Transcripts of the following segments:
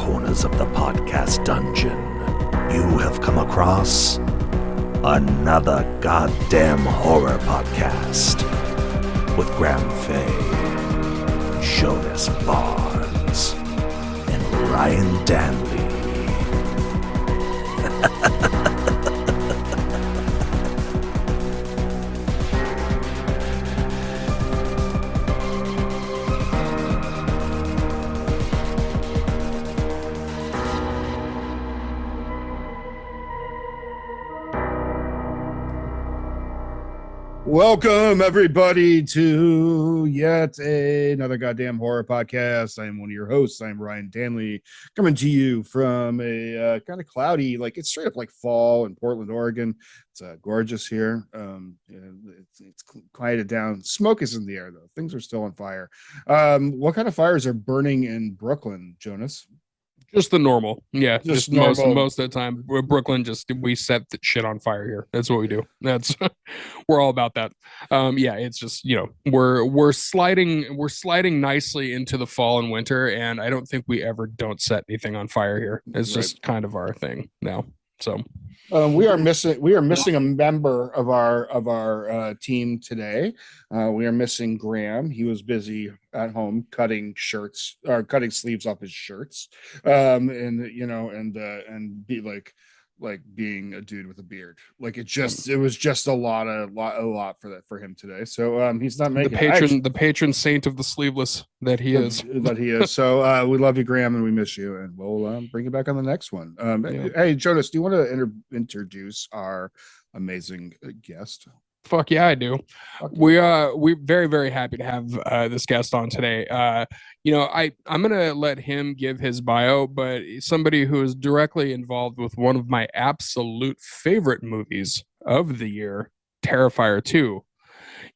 corners of the podcast dungeon, you have come across another goddamn horror podcast with Graham Faye, Jonas Barnes, and Ryan Danley. Welcome, everybody, to yet another goddamn horror podcast. I'm one of your hosts. I'm Ryan Danley, coming to you from a kind of cloudy, like it's straight up like fall in Portland, Oregon. It's gorgeous here. It's quieted down. Smoke is in the air, though. Things are still on fire. What kind of fires are burning in Brooklyn, Jonas? Just the normal. Yeah, Just most normal. of the time. Brooklyn, we set the shit on fire here. That's what we do. That's we're all about that. Yeah, it's just, we're sliding nicely into the fall and winter, and I don't think we ever don't set anything on fire here. It's just kind of our thing now. So we are missing a member of our team today. We are missing Graham. He was busy at home cutting sleeves off his shirts, and be like being a dude with a beard. Like it was just a lot for him today. So he's not making the patron saint of the sleeveless that he is. So we love you, Graham, and we miss you, and we'll bring you back on the next one. Hey, Jonas, do you want to introduce our amazing guest? Fuck yeah, I do. We're very, very happy to have this guest on today. I'm gonna let him give his bio, but somebody who is directly involved with one of my absolute favorite movies of the year, Terrifier 2.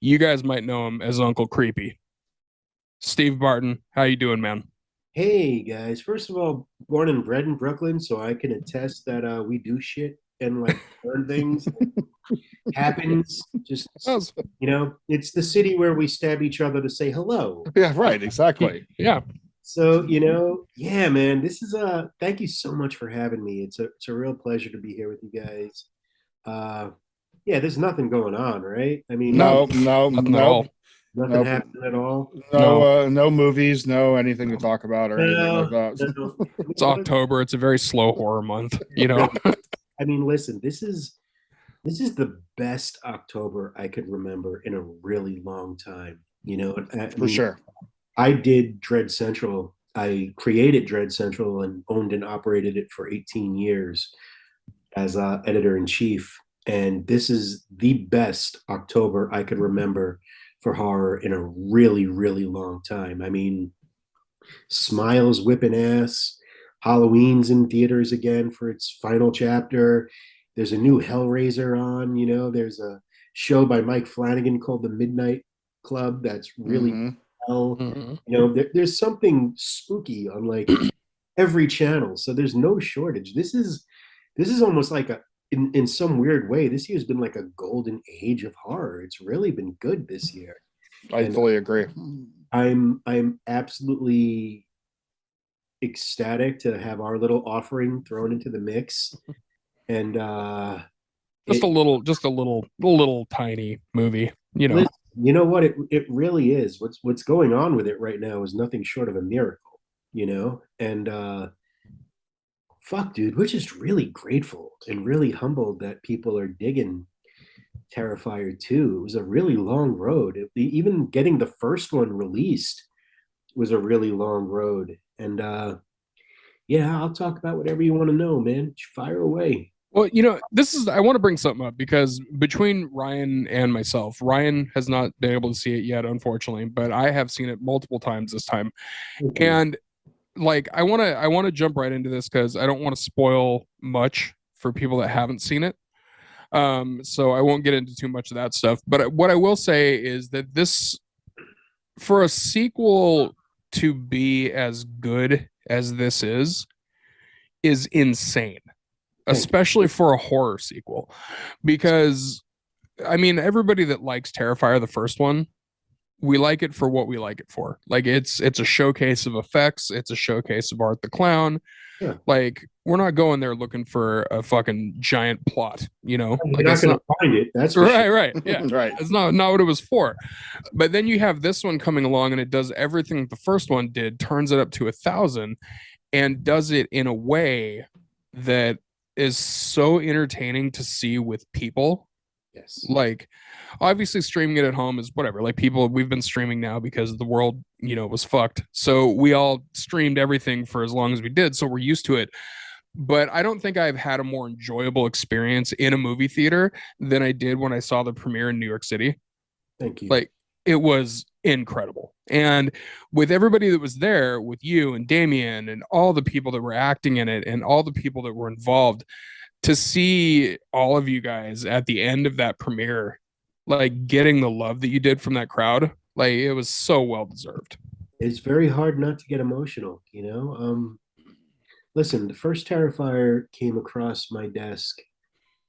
You guys might know him as Uncle Creepy. Steve Barton, how you doing, man? Hey guys, first of all, born and bred in Brooklyn, so I can attest that we do shit and like learn things. Happens. Just it's the city where we stab each other to say hello. Yeah, right, exactly. Yeah. So yeah, man, this is thank you so much for having me. It's a real pleasure to be here with you guys. Yeah, there's nothing going on, right? I mean, nothing at all. Nothing happening at all. No movies, no anything to talk about or anything like that. No. It's October. It's a very slow horror month, I mean, listen, this is the best October I could remember in a really long time. For sure. I did Dread Central. I created Dread Central and owned and operated it for 18 years as editor-in-chief. And this is the best October I could remember for horror in a really, really long time. I mean, Smile's whipping ass. Halloween's in theaters again for its final chapter. There's a new Hellraiser on, there's a show by Mike Flanagan called The Midnight Club that's really hell. There's something spooky on like every channel. So there's no shortage. This is almost like in some weird way, this year's been like a golden age of horror. It's really been good this year. I fully agree. I'm absolutely ecstatic to have our little offering thrown into the mix, and just a little tiny movie. You know what? It really is. What's going on with it right now is nothing short of a miracle. And fuck, dude, we're just really grateful and really humbled that people are digging Terrifier 2. It was a really long road. Even getting the first one released was a really long road. And yeah, I'll talk about whatever you want to know, man. Fire away. Well, I want to bring something up because between Ryan and myself, Ryan has not been able to see it yet, unfortunately, but I have seen it multiple times this time. Okay. And like, I want to jump right into this because I don't want to spoil much for people that haven't seen it. So I won't get into too much of that stuff. But what I will say is that this, for a sequel to be as good as this is insane, especially for a horror sequel. Because, I mean, everybody that likes Terrifier, the first one, we like it for what we like it for. Like it's a showcase of effects, it's a showcase of Art the Clown. Yeah. Like we're not going there looking for a fucking giant plot, you know? You're Like not it's going not to find it. That's for right, sure. right. Yeah. Right. It's not what it was for. But then you have this one coming along and it does everything the first one did, turns it up to 1,000 and does it in a way that is so entertaining to see with people. Yes. Like obviously streaming it at home is whatever. Like people, we've been streaming now because the world, you know, was fucked. So we all streamed everything for as long as we did. So we're used to it. But I don't think I've had a more enjoyable experience in a movie theater than I did when I saw the premiere in New York City. Thank you. Like it was incredible. And with everybody that was there, with you and Damien and all the people that were acting in it and all the people that were involved, to see all of you guys at the end of that premiere, like getting the love that you did from that crowd, like it was so well deserved. It's very hard not to get emotional, you know? Listen, the first Terrifier came across my desk.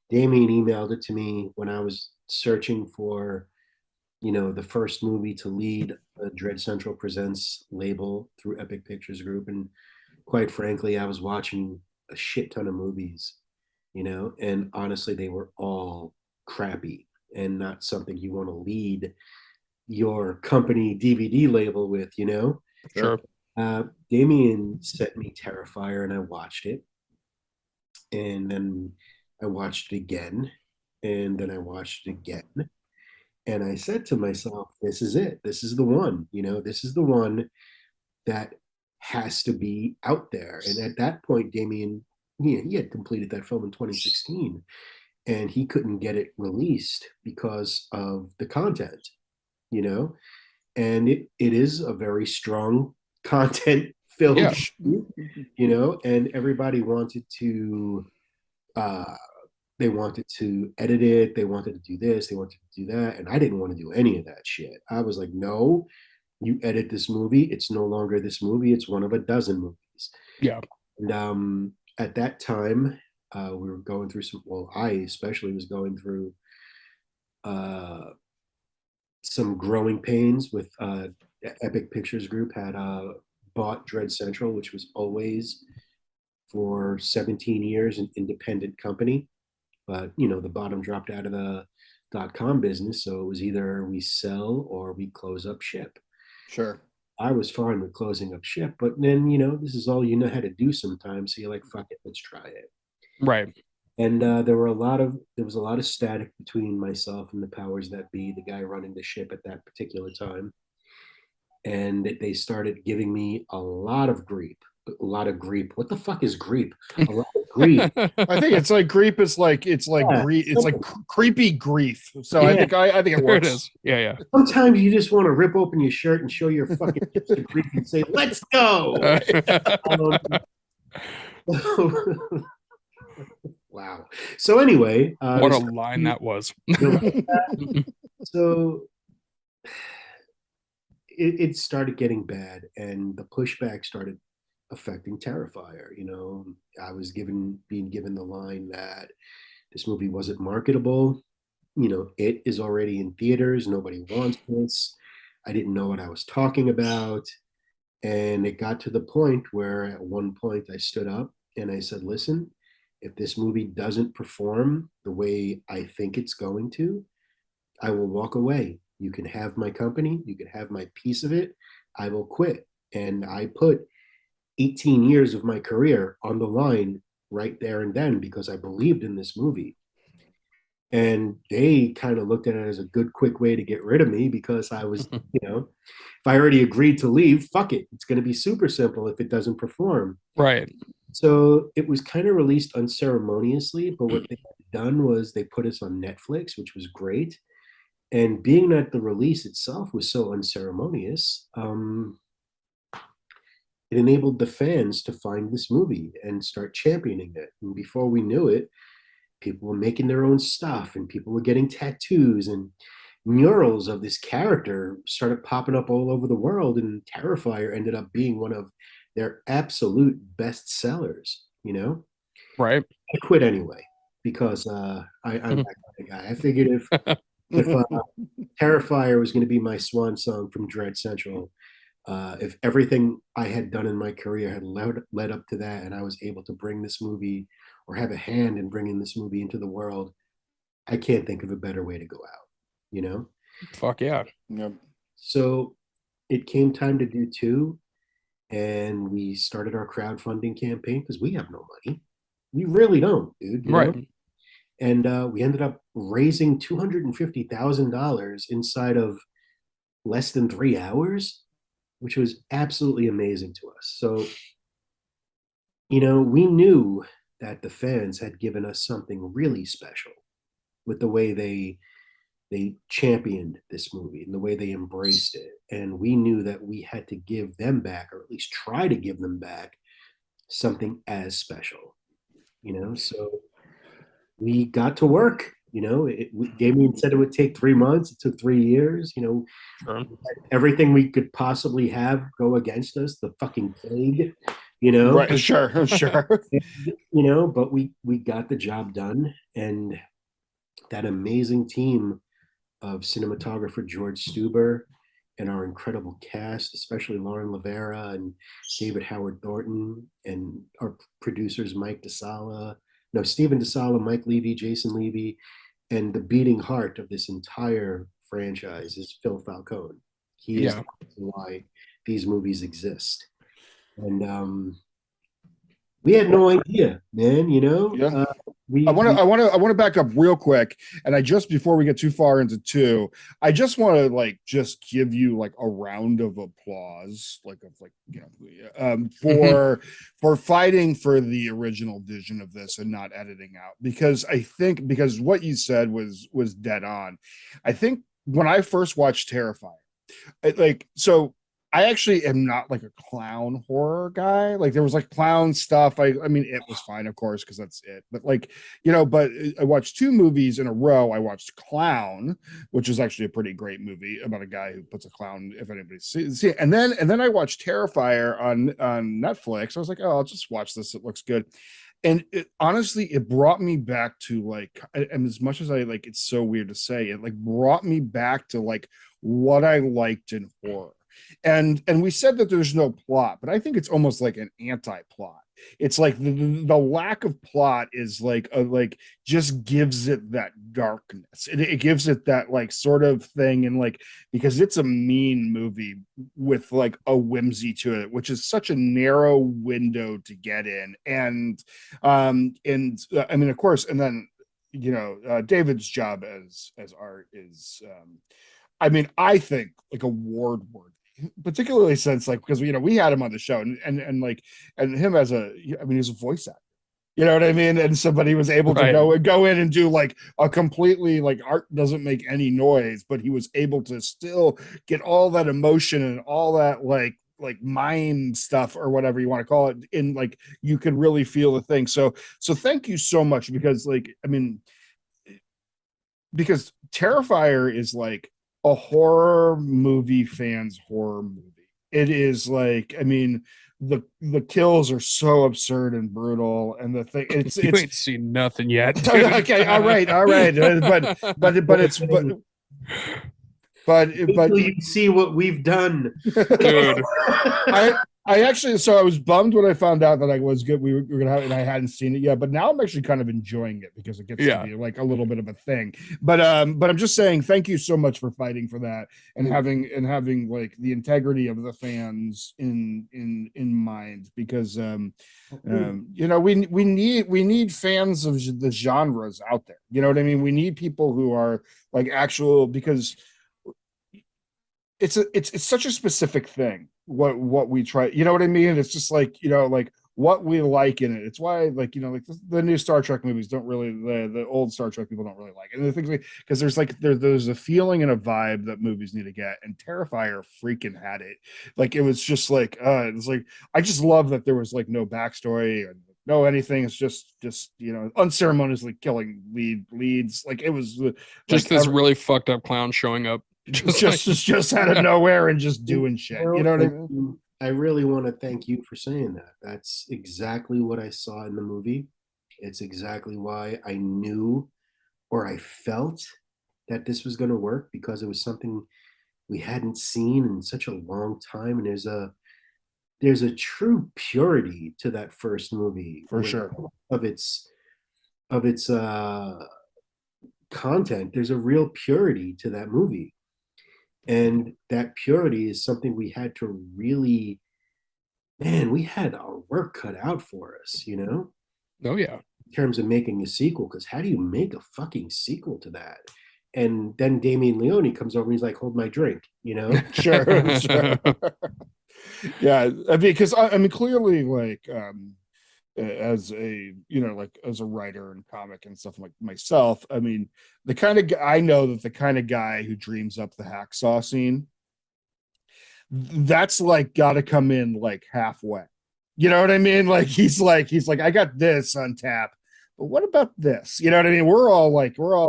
Damien emailed it to me when I was searching for, you know, the first movie to lead the Dread Central Presents label through Epic Pictures Group. And quite frankly, I was watching a shit ton of movies, you know, and honestly, they were all crappy and not something you want to lead your company DVD label with, you know. Sure. Damien sent me Terrifier and I watched it. And then I watched it again. And then I watched it again. And I said to myself, this is it. This is the one, you know, this is the one that has to be out there. And at that point, Damien, he had completed that film in 2016 and he couldn't get it released because of the content, you know, and it is a very strong content film, Yeah. you know, and everybody wanted to they wanted to edit it, they wanted to do this, they wanted to do that, and I didn't want to do any of that shit. I was like, no, you edit this movie, it's no longer this movie, it's one of a dozen movies. Yeah. And at that time, we were going through some, well, I especially was going through some growing pains with Epic Pictures Group had bought Dread Central, which was always for 17 years an independent company. But, you know, the bottom dropped out of the .com business. So it was either we sell or we close up ship. Sure. I was fine with closing up ship, but then, you know, this is all you know how to do sometimes. So you're like, fuck it, let's try it. Right. And there was a lot of static between myself and the powers that be, the guy running the ship at that particular time. And they started giving me a lot of grief. A lot of grief. What the fuck is grief? A lot of grief. I think it's like grief. It's like Yeah, grief. It's like creepy grief. So Yeah. I think it There it works. is. Yeah, yeah. Sometimes you just want to rip open your shirt and show your fucking hips to grief and say, "Let's go." Wow. So anyway, What a line that was. so it started getting bad, and the pushback started affecting Terrifier. You know, I was being given the line that this movie wasn't marketable. You know, it is already in theaters. Nobody wants this. I didn't know what I was talking about. And it got to the point where at one point I stood up and I said, listen, if this movie doesn't perform the way I think it's going to, I will walk away. You can have my company, you can have my piece of it. I will quit. And I put 18 years of my career on the line right there and then because I believed in this movie. And they kind of looked at it as a good, quick way to get rid of me because I was, you know, if I already agreed to leave, fuck it. It's going to be super simple if it doesn't perform. Right. So it was kind of released unceremoniously, but what they had done was they put us on Netflix, which was great. And being that the release itself was so unceremonious, it enabled the fans to find this movie and start championing it. And before we knew it, people were making their own stuff and people were getting tattoos and murals of this character started popping up all over the world. And Terrifier ended up being one of their absolute best sellers, you know? Right. I quit anyway because I'm that kind of guy. I figured if Terrifier was going to be my swan song from Dread Central, if everything I had done in my career had led up to that, and I was able to bring this movie or have a hand in bringing this movie into the world, I can't think of a better way to go out, you know? Fuck yeah. Yep. So it came time to do two, and we started our crowdfunding campaign because we have no money. We really don't, dude. You Right. know? And we ended up raising $250,000 inside of less than 3 hours, which was absolutely amazing to us. So, you know, we knew that the fans had given us something really special with the way they championed this movie and the way they embraced it. And we knew that we had to give them back, or at least try to give them back, something as special, you know? So we got to work. You know, Damien said it would take 3 months. It took 3 years. You know, Sure. everything we could possibly have go against us. The fucking plague. You know, Right. Sure. Sure. you know, but we got the job done, and that amazing team of cinematographer George Stuber and our incredible cast, especially Lauren Lavera and David Howard Thornton, and our producers Mike DeSala, no, Stephen DeSala, Mike Levy, Jason Levy, and the beating heart of this entire franchise is Phil Falcone. He is Yeah. the reason why these movies exist. And we had no idea, man. You know, Yeah. we I want to back up real quick, and I just before we get too far into two, I just want to like just give you like a round of applause, for fighting for the original vision of this and not editing out, because I think because what you said was dead on. I think when I first watched Terrifier, I actually am not like a clown horror guy. Like there was like clown stuff. I mean, it was fine, of course, because that's it. But like, but I watched two movies in a row. I watched Clown, which is actually a pretty great movie about a guy who puts a clown, if anybody sees it. And then I watched Terrifier on Netflix. I was like, oh, I'll just watch this. It looks good. And honestly, it brought me back to like, and as much as I like, it's so weird to say, it like brought me back to like what I liked in horror. And we said that there's no plot, but I think it's almost like an anti-plot. It's like the lack of plot is like just gives it that darkness. It gives it that like sort of thing, and like because it's a mean movie with like a whimsy to it, which is such a narrow window to get in. And I mean, of course, and then David's job as art is I mean, I think like award worthy, particularly since like because we had him on the show and like and him as he's a voice actor. You know what I mean? And somebody was able to go in and do like a completely like art doesn't make any noise, but he was able to still get all that emotion and all that like mind stuff or whatever you want to call it in like you could really feel the thing. So thank you so much because like I mean because Terrifier is like a horror movie fan's horror movie. It is like, I mean, the kills are so absurd and brutal, and the thing it's You ain't seen nothing yet. Dude. Okay, all right, but you see what we've done, dude. I actually, so I was bummed when I found out that I was good. We were gonna have it, and I hadn't seen it yet. But now I'm actually kind of enjoying it because it gets to be like a little bit of a thing. But I'm just saying, thank you so much for fighting for that and having like the integrity of the fans in mind because we need fans of the genres out there. You know what I mean? We need people who are like actual because it's such a specific thing what we try, you know what I mean? It's just like like what we like in it. It's why like like the new Star Trek movies don't really the old Star Trek people don't really like it. And the things like because there's like there's a feeling and a vibe that movies need to get, and Terrifier freaking had it. Like it was just like it's like I just love that there was like no backstory and no anything. It's just unceremoniously killing leads. Like it was just this really fucked up clown showing up just out of nowhere and just doing shit. You know what I mean? I really want to thank you for saying that. That's exactly what I saw in the movie. It's exactly why I knew or I felt that this was going to work because it was something we hadn't seen in such a long time, and there's a true purity to that first movie For sure. of its content. There's a real purity to that movie, and that purity is something we had to really, man, we had our work cut out for us, Oh yeah. in terms of making a sequel. Because how do you make a fucking sequel to that? And then Damien Leone comes over and he's like, hold my drink, Sure. Yeah, I mean, because I mean, clearly, like, as a like as a writer and comic and stuff like myself, I mean, the kind of I know that the kind of guy who dreams up the hacksaw scene, that's like got to come in like halfway. You know what I mean? Like he's like I got this on tap, but what about this? You know what I mean? We're all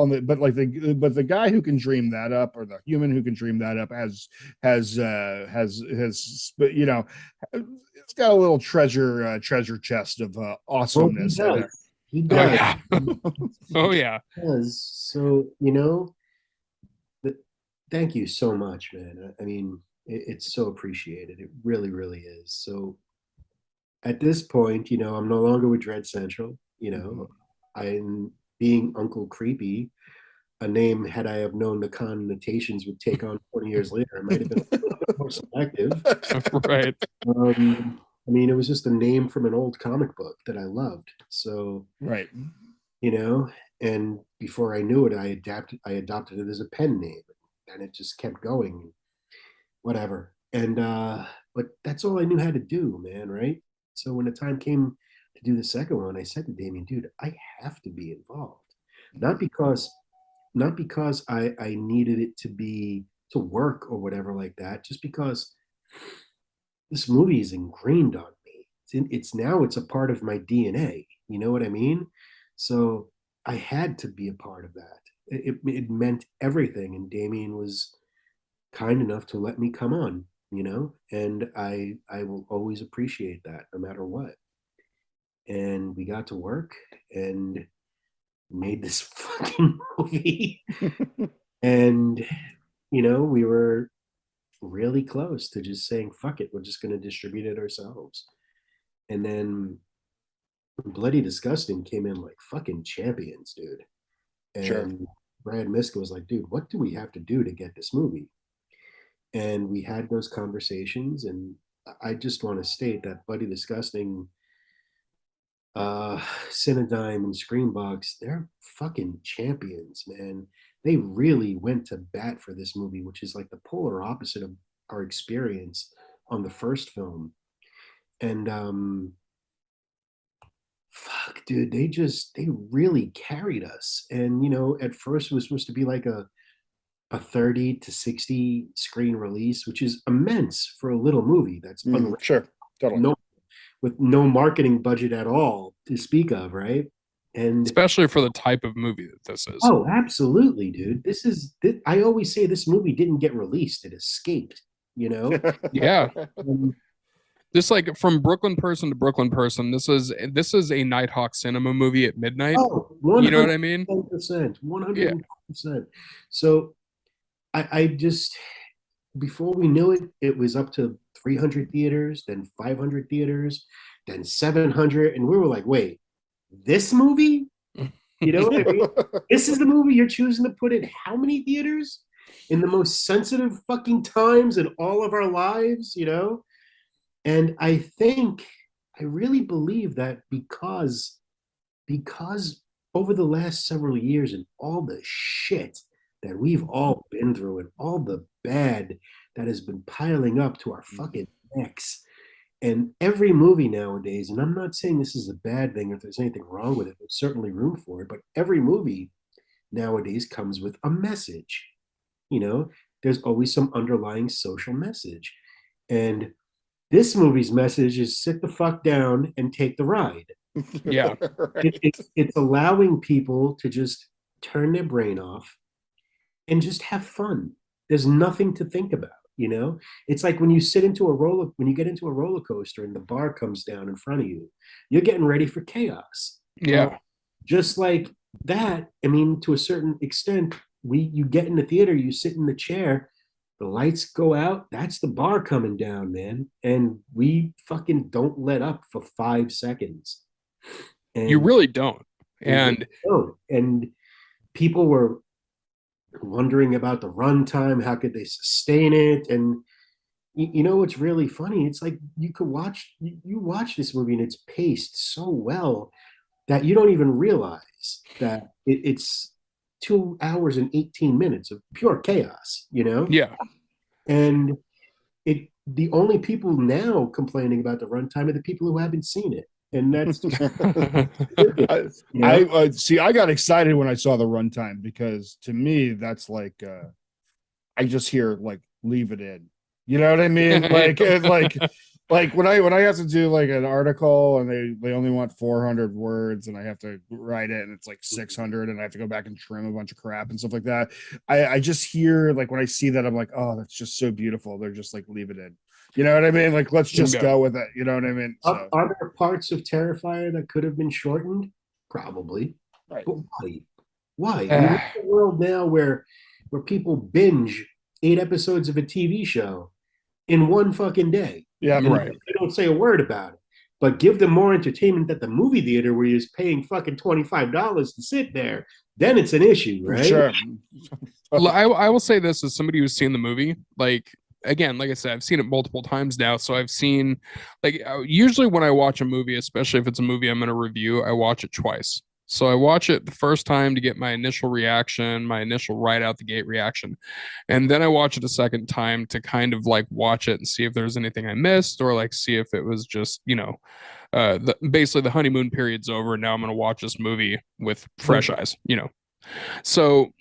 in the, but the guy who can dream that up, or the human who can dream that up, has but it's got a little treasure chest of awesomeness in it. He Oh does. yeah. Oh yeah. He does. So, thank you so much, man. I mean, it's so appreciated. It really, really is. So at this point, I'm no longer with Dread Central. I'm being Uncle Creepy, a name, had I have known the connotations would take on 20 years later, I might have been a little bit more selective. Right. I mean, it was just a name from an old comic book that I loved. So, Right. And before I knew it, I adopted it as a pen name, and it just kept going, whatever. And but that's all I knew how to do, man, right? So when the time came to do the second one, I said to Damien, dude, I have to be involved. Not because I needed it to work or whatever like that, just because this movie is ingrained on me. It's a part of my DNA. You know what I mean? So I had to be a part of that. It meant everything, and Damien was kind enough to let me come on, and I will always appreciate that no matter what. And we got to work and made this fucking movie. And we were really close to just saying, fuck it, we're just going to distribute it ourselves. And then Bloody Disgusting came in like fucking champions, dude. And Sure. Brad Miska was like, dude, what do we have to do to get this movie? And we had those conversations, and I just want to state that Bloody Disgusting, Cinedigm and Screenbox, they're fucking champions, man. They really went to bat for this movie, which is like the polar opposite of our experience on the first film. And fuck, dude, they really carried us. And at first it was supposed to be like a 30 to 60 screen release, which is immense for a little movie that's Sure, totally. With no marketing budget at all to speak of, right? And especially for the type of movie that this is. Oh, absolutely, dude. I always say this movie didn't get released; it escaped. Yeah. Just like from Brooklyn person to Brooklyn person, this is a Nighthawk Cinema movie at midnight. Oh, you know what I mean? 100%, 100%. So I just, before we knew it, it was up to 300 theaters, then 500 theaters, then 700, and we were like, wait, this movie? You know what I mean? This is the movie you're choosing to put in how many theaters in the most sensitive fucking times in all of our lives, And I really believe that because over the last several years and all the shit that we've all been through and all the bad that has been piling up to our fucking necks, and every movie nowadays, and I'm not saying this is a bad thing or if there's anything wrong with it, there's certainly room for it, but every movie nowadays comes with a message. There's always some underlying social message. And this movie's message is sit the fuck down and take the ride. Yeah. It's allowing people to just turn their brain off and just have fun. There's nothing to think about. It's like when you get into a roller coaster and the bar comes down in front of you, you're getting ready for chaos. Yeah. Just like that, I mean, to a certain extent, you get in the theater, you sit in the chair, the lights go out, that's the bar coming down, man. And we fucking don't let up for 5 seconds. And You really don't. And and people were wondering about the runtime, how could they sustain it? And you know what's really funny? It's like you could watch you watch this movie and it's paced so well that you don't even realize that it's 2 hours and 18 minutes of pure chaos, you know? yeah. And the only people now complaining about the runtime are the people who haven't seen it. And that's just, I see. I got excited when I saw the runtime because to me, that's like I just hear like leave it in. You know what I mean? Like when I have to do like an article and they only want 400 words and I have to write it and it's like 600 and I have to go back and trim a bunch of crap and stuff like that. I just hear like when I see that I'm like, oh, that's just so beautiful. They're just like leave it in. You know what I mean? Like let's just go with it. You know what I mean? So. Are there parts of Terrifier that could have been shortened? Probably. Right. But why? Why? I mean, we're in a world now where people binge 8 episodes of a TV show in one fucking day. Yeah, and right. They don't say a word about it. But give them more entertainment at the movie theater where you're paying fucking $25 to sit there. Then it's an issue, right? Sure. I will say this as somebody who's seen the movie, like, again, like I said, I've seen it multiple times now. So I've seen, like, usually when I watch a movie, especially if it's a movie I'm going to review, I watch it twice. So I watch it the first time to get my initial reaction, my initial right out the gate reaction. And then I watch it a second time to kind of like watch it and see if there's anything I missed or like see if it was just, basically the honeymoon period's over. And now I'm going to watch this movie with fresh eyes, So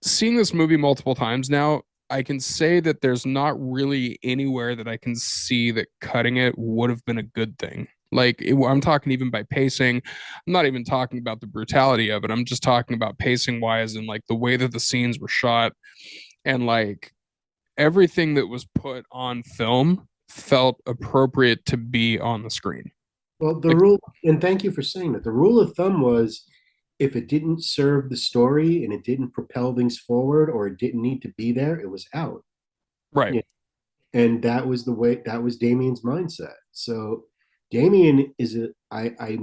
seeing this movie multiple times now, I can say that there's not really anywhere that I can see that cutting it would have been a good thing. Like I'm talking even by pacing. I'm not even talking about the brutality of it. I'm just talking about pacing wise and like the way that the scenes were shot and like everything that was put on film felt appropriate to be on the screen. Well, the rule, and thank you for saying that. The rule of thumb was if it didn't serve the story and it didn't propel things forward or it didn't need to be there, it was out. Right. Yeah. And that was Damien's mindset. So Damien is I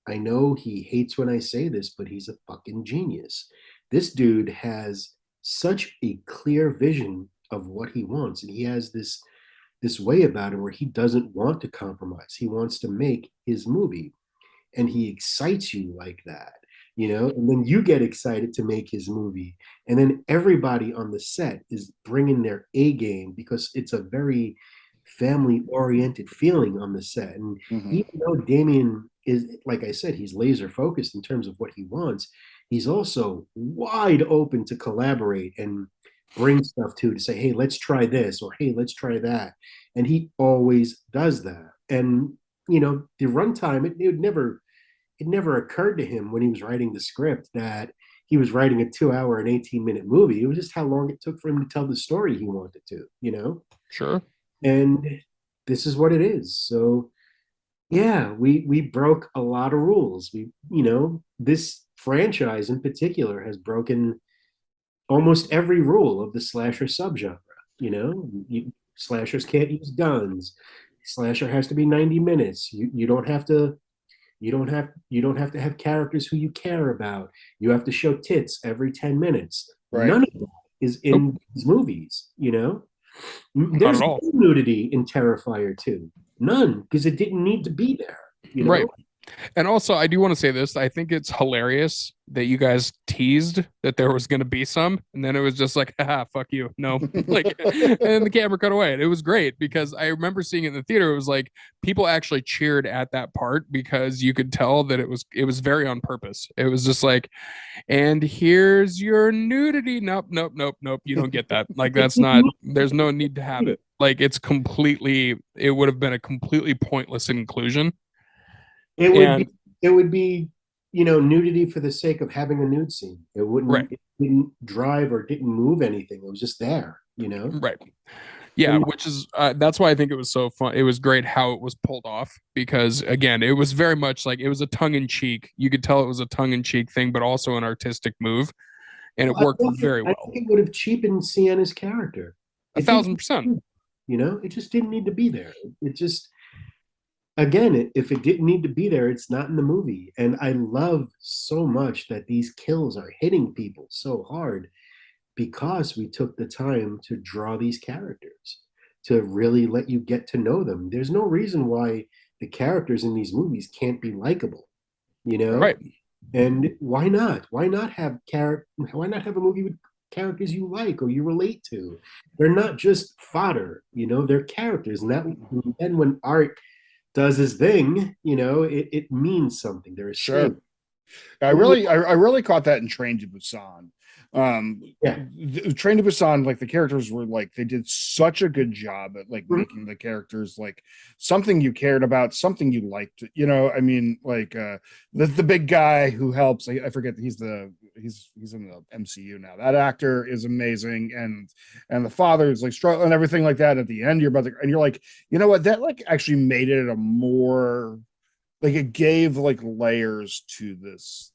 know he hates when I say this, but he's a fucking genius. This dude has such a clear vision of what he wants, and he has this way about him where he doesn't want to compromise. He wants to make his movie, and he excites you like that, and then you get excited to make his movie, and then everybody on the set is bringing their A game because it's a very family-oriented feeling on the set. And even though Damien is, like I said, he's laser focused in terms of what he wants, he's also wide open to collaborate and bring stuff to say, hey, let's try this, or hey, let's try that. And he always does that. And the runtime, it never occurred to him when he was writing the script that he was writing a 2-hour and 18-minute movie. It was just how long it took for him to tell the story he wanted to. Sure. And this is what it is. So yeah, we broke a lot of rules. This franchise in particular has broken almost every rule of the slasher subgenre. Slashers can't use guns. Slasher has to be 90 minutes. You don't have to have characters who you care about. You have to show tits every 10 minutes. Right. None of that is in these movies, There's no nudity in Terrifier 2. None, because it didn't need to be there. Right. And also, I do want to say this. I think it's hilarious that you guys teased that there was going to be some, and then it was just like, haha, fuck you. No. And the camera cut away. And it was great because I remember seeing it in the theater. It was like people actually cheered at that part because you could tell that it was very on purpose. It was just like, and here's your nudity. Nope. You don't get that. Like, that's not, there's no need to have it. Like, it would have been a completely pointless inclusion. It would be, nudity for the sake of having a nude scene. It wouldn't, right. It didn't drive or didn't move anything. It was just there, Right. Yeah, which is, that's why I think it was so fun. It was great how it was pulled off because, again, it was very much like it was a tongue-in-cheek. You could tell it was a tongue-in-cheek thing, but also an artistic move. and it worked very I well. think it would have cheapened Sienna's character. 1,000%. You know, it just didn't need to be there. It just, again, if it didn't need to be there, it's not in the movie. And I love so much that these kills are hitting people so hard because we took the time to draw these characters, to really let you get to know them. There's no reason why the characters in these movies can't be likable, you know? Right. And why not? Why not have a movie with characters you like or you relate to? They're not just fodder, you know, they're characters. And then when art does his thing, you know, it means something. There is Sure. shape. I really caught that in Train to Busan. Yeah. Train to Busan, like the characters were like, they did such a good job at like making the characters like something you cared about, something you liked, you know. I mean, like the big guy who helps, I forget, he's in the MCU now. That actor is amazing, and the father is like struggling and everything like that. At the end, you're like, you know what, that like actually made it a more, like, it gave like layers to this,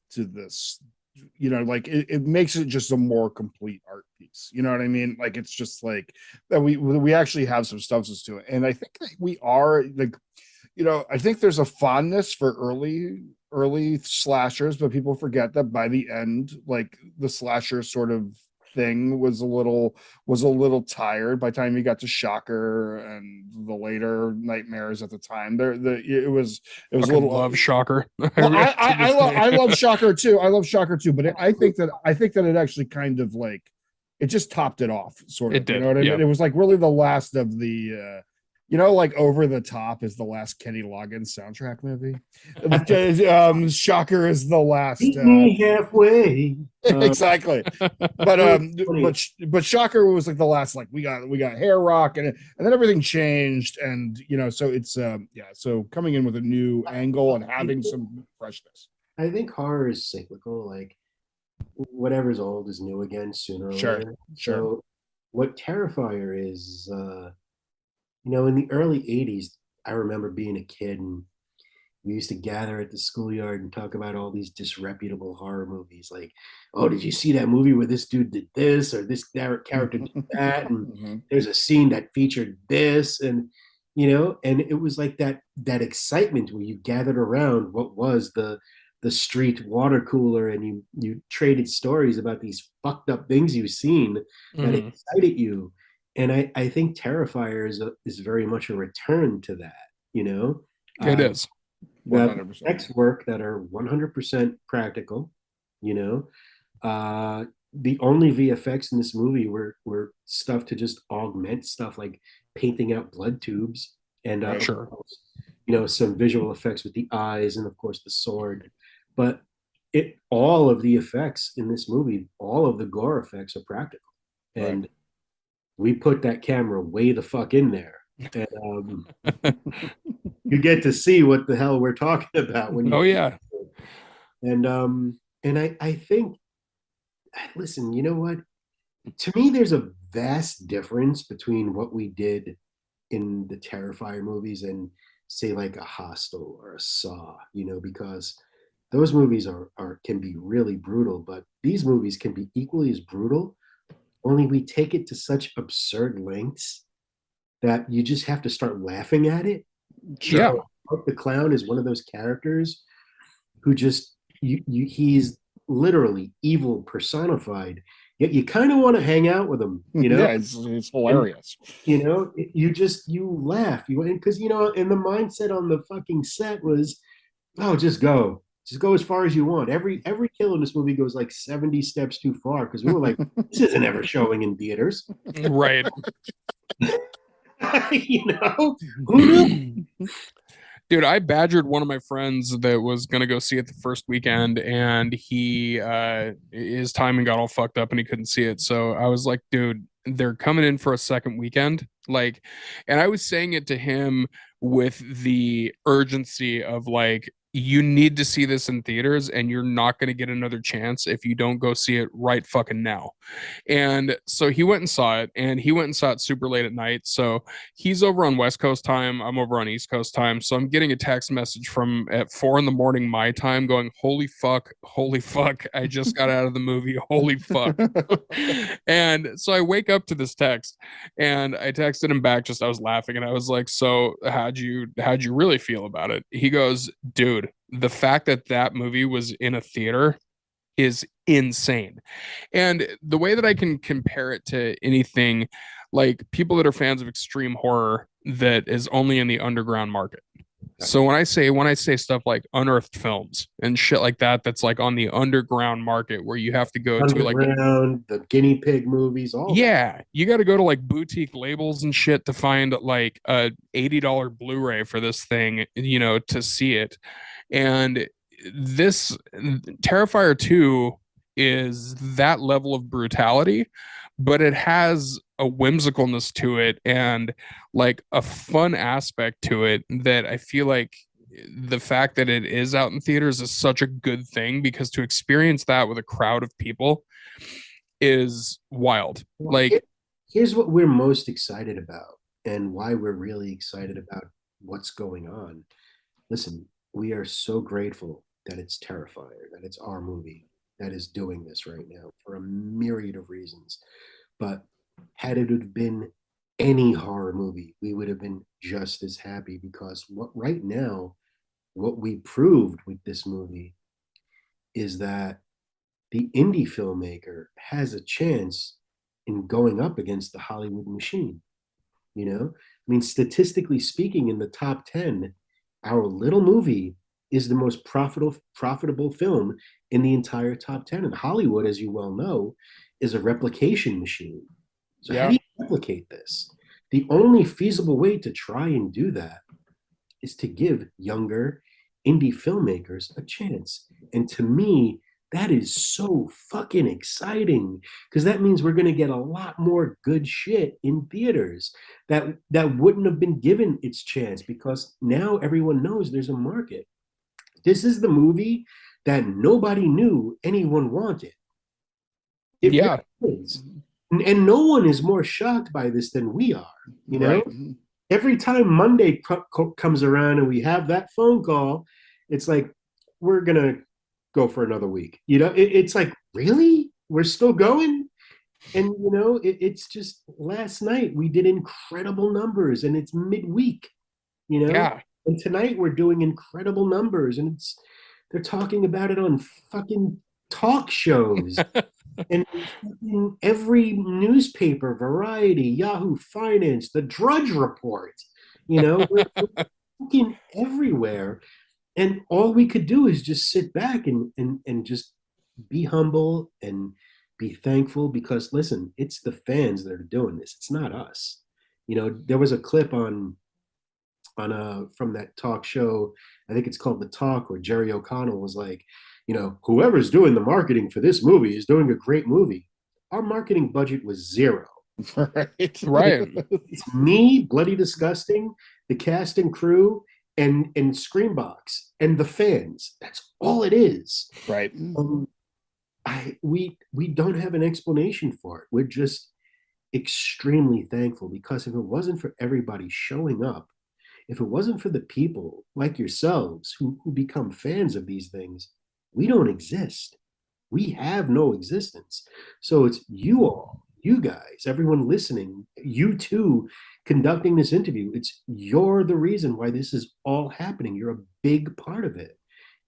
you know, like it makes it just a more complete art piece, you know what I mean? Like, it's just like that we actually have some substance to it. And I think that we are like, you know, I think there's a fondness for early slashers, but people forget that by the end, like the slasher sort of thing was a little tired by the time you got to Shocker and the later Nightmares. At the time, it was a little love Shocker. well, I love Shocker too. I love Shocker too, but I think that it actually kind of like, it just topped it off, sort of. It did, you know what I mean? yeah. It was like really the last of the you know, like Over the Top is the last Kenny Loggins soundtrack movie. Shocker is the last. Meet me halfway. Exactly. But Shocker was like the last, like we got Hair Rock, and then everything changed, and you know, so it's so coming in with a new angle and having some freshness. I think horror is cyclical. Like whatever's old is new again sooner or later. Sure. So what Terrifier is, you know, in the early 80s, I remember being a kid and we used to gather at the schoolyard and talk about all these disreputable horror movies. Like, oh, did you see that movie where this dude did this or this character did that? And there's a scene that featured this, and you know, and it was like that excitement where you gathered around what was the street water cooler, and you traded stories about these fucked up things you've seen that excited you. And I think Terrifier is very much a return to that, you know? It is. 100%. Effects work that are 100% practical, you know? The only VFX in this movie were stuff to just augment stuff like painting out blood tubes and, Sure, you know, some visual effects with the eyes and, of course, the sword. But all of the effects in this movie, all of the gore effects are practical. And we put that camera way the fuck in there. And you get to see what the hell we're talking about when you. Oh yeah. And I think, listen, you know what? To me, there's a vast difference between what we did in the Terrifier movies and say like a Hostel or a Saw, you know, because those movies can be really brutal, but these movies can be equally as brutal, only we take it to such absurd lengths that you just have to start laughing at it. Yeah. Hook the Clown is one of those characters who just he's literally evil personified, yet you kind of want to hang out with him, you know? Yeah, it's hilarious. And, you know, you laugh, because you know, and the mindset on the fucking set was, oh, just go as far as you want. Every kill in this movie goes like 70 steps too far, because we were like, this isn't ever showing in theaters. Right. You know, who knew? Dude, I badgered one of my friends that was gonna go see it the first weekend, and he his timing got all fucked up and he couldn't see it. So I was like, dude, they're coming in for a second weekend. Like, and I was saying it to him with the urgency of like, you need to see this in theaters, and you're not going to get another chance if you don't go see it right fucking now. And so he went and saw it, and he went and saw it super late at night. So he's over on West Coast time. I'm over on East Coast time. So I'm getting a text message from at 4 a.m. my time going, holy fuck, I just got out of the movie. Holy fuck. And so I wake up to this text, and I texted him back, just I was laughing, and I was like, so how'd you really feel about it? He goes, dude, the fact that that movie was in a theater is insane. And the way that I can compare it to anything, like people that are fans of extreme horror that is only in the underground market. So when I say stuff like unearthed films and shit like that, that's like on the underground market where you have to go to like the guinea pig movies, all that. You got to go to like boutique labels and shit to find like a $80 Blu-ray for this thing, you know, to see it. And this Terrifier 2 is that level of brutality, but it has a whimsicalness to it and like a fun aspect to it that I feel like the fact that it is out in theaters is such a good thing, because to experience that with a crowd of people is wild. Like, here's what we're most excited about and why we're really excited about what's going on. Listen, we are so grateful that it's Terrifier, that it's our movie that is doing this right now for a myriad of reasons. But had it have been any horror movie, we would have been just as happy, because right now, what we proved with this movie is that the indie filmmaker has a chance in going up against the Hollywood machine. You know, I mean, statistically speaking, in the top 10, our little movie is the most profitable film in the entire top 10. And Hollywood, as you well know, is a replication machine. So how do you replicate this? The only feasible way to try and do that is to give younger indie filmmakers a chance. And to me, that is so fucking exciting, because that means we're going to get a lot more good shit in theaters that wouldn't have been given its chance, because now everyone knows there's a market. This is the movie that nobody knew anyone wanted. It really is. And no one is more shocked by this than we are. You know, right. Every time Monday comes around and we have that phone call, it's like, we're going to go for another week. You know, it's like, really? We're still going? And, you know, it's just last night we did incredible numbers, and it's midweek, you know? Yeah. And tonight we're doing incredible numbers, and they're talking about it on fucking talk shows and every newspaper, Variety, Yahoo Finance, the Drudge Report, you know, we're fucking everywhere. And all we could do is just sit back and just be humble and be thankful, because listen, it's the fans that are doing this. It's not us. You know, there was a clip from that talk show, I think it's called The Talk, where Jerry O'Connell was like, you know, whoever's doing the marketing for this movie is doing a great movie. Our marketing budget was zero. Right. It's me, Bloody Disgusting, the cast and crew, and Screambox and the fans. That's all it is. Right. We don't have an explanation for it. We're just extremely thankful, because if it wasn't for everybody showing up, if it wasn't for the people like yourselves who become fans of these things, we don't exist. We have no existence. So it's you all, you guys, everyone listening, you too, conducting this interview. You're the reason why this is all happening. You're a big part of it.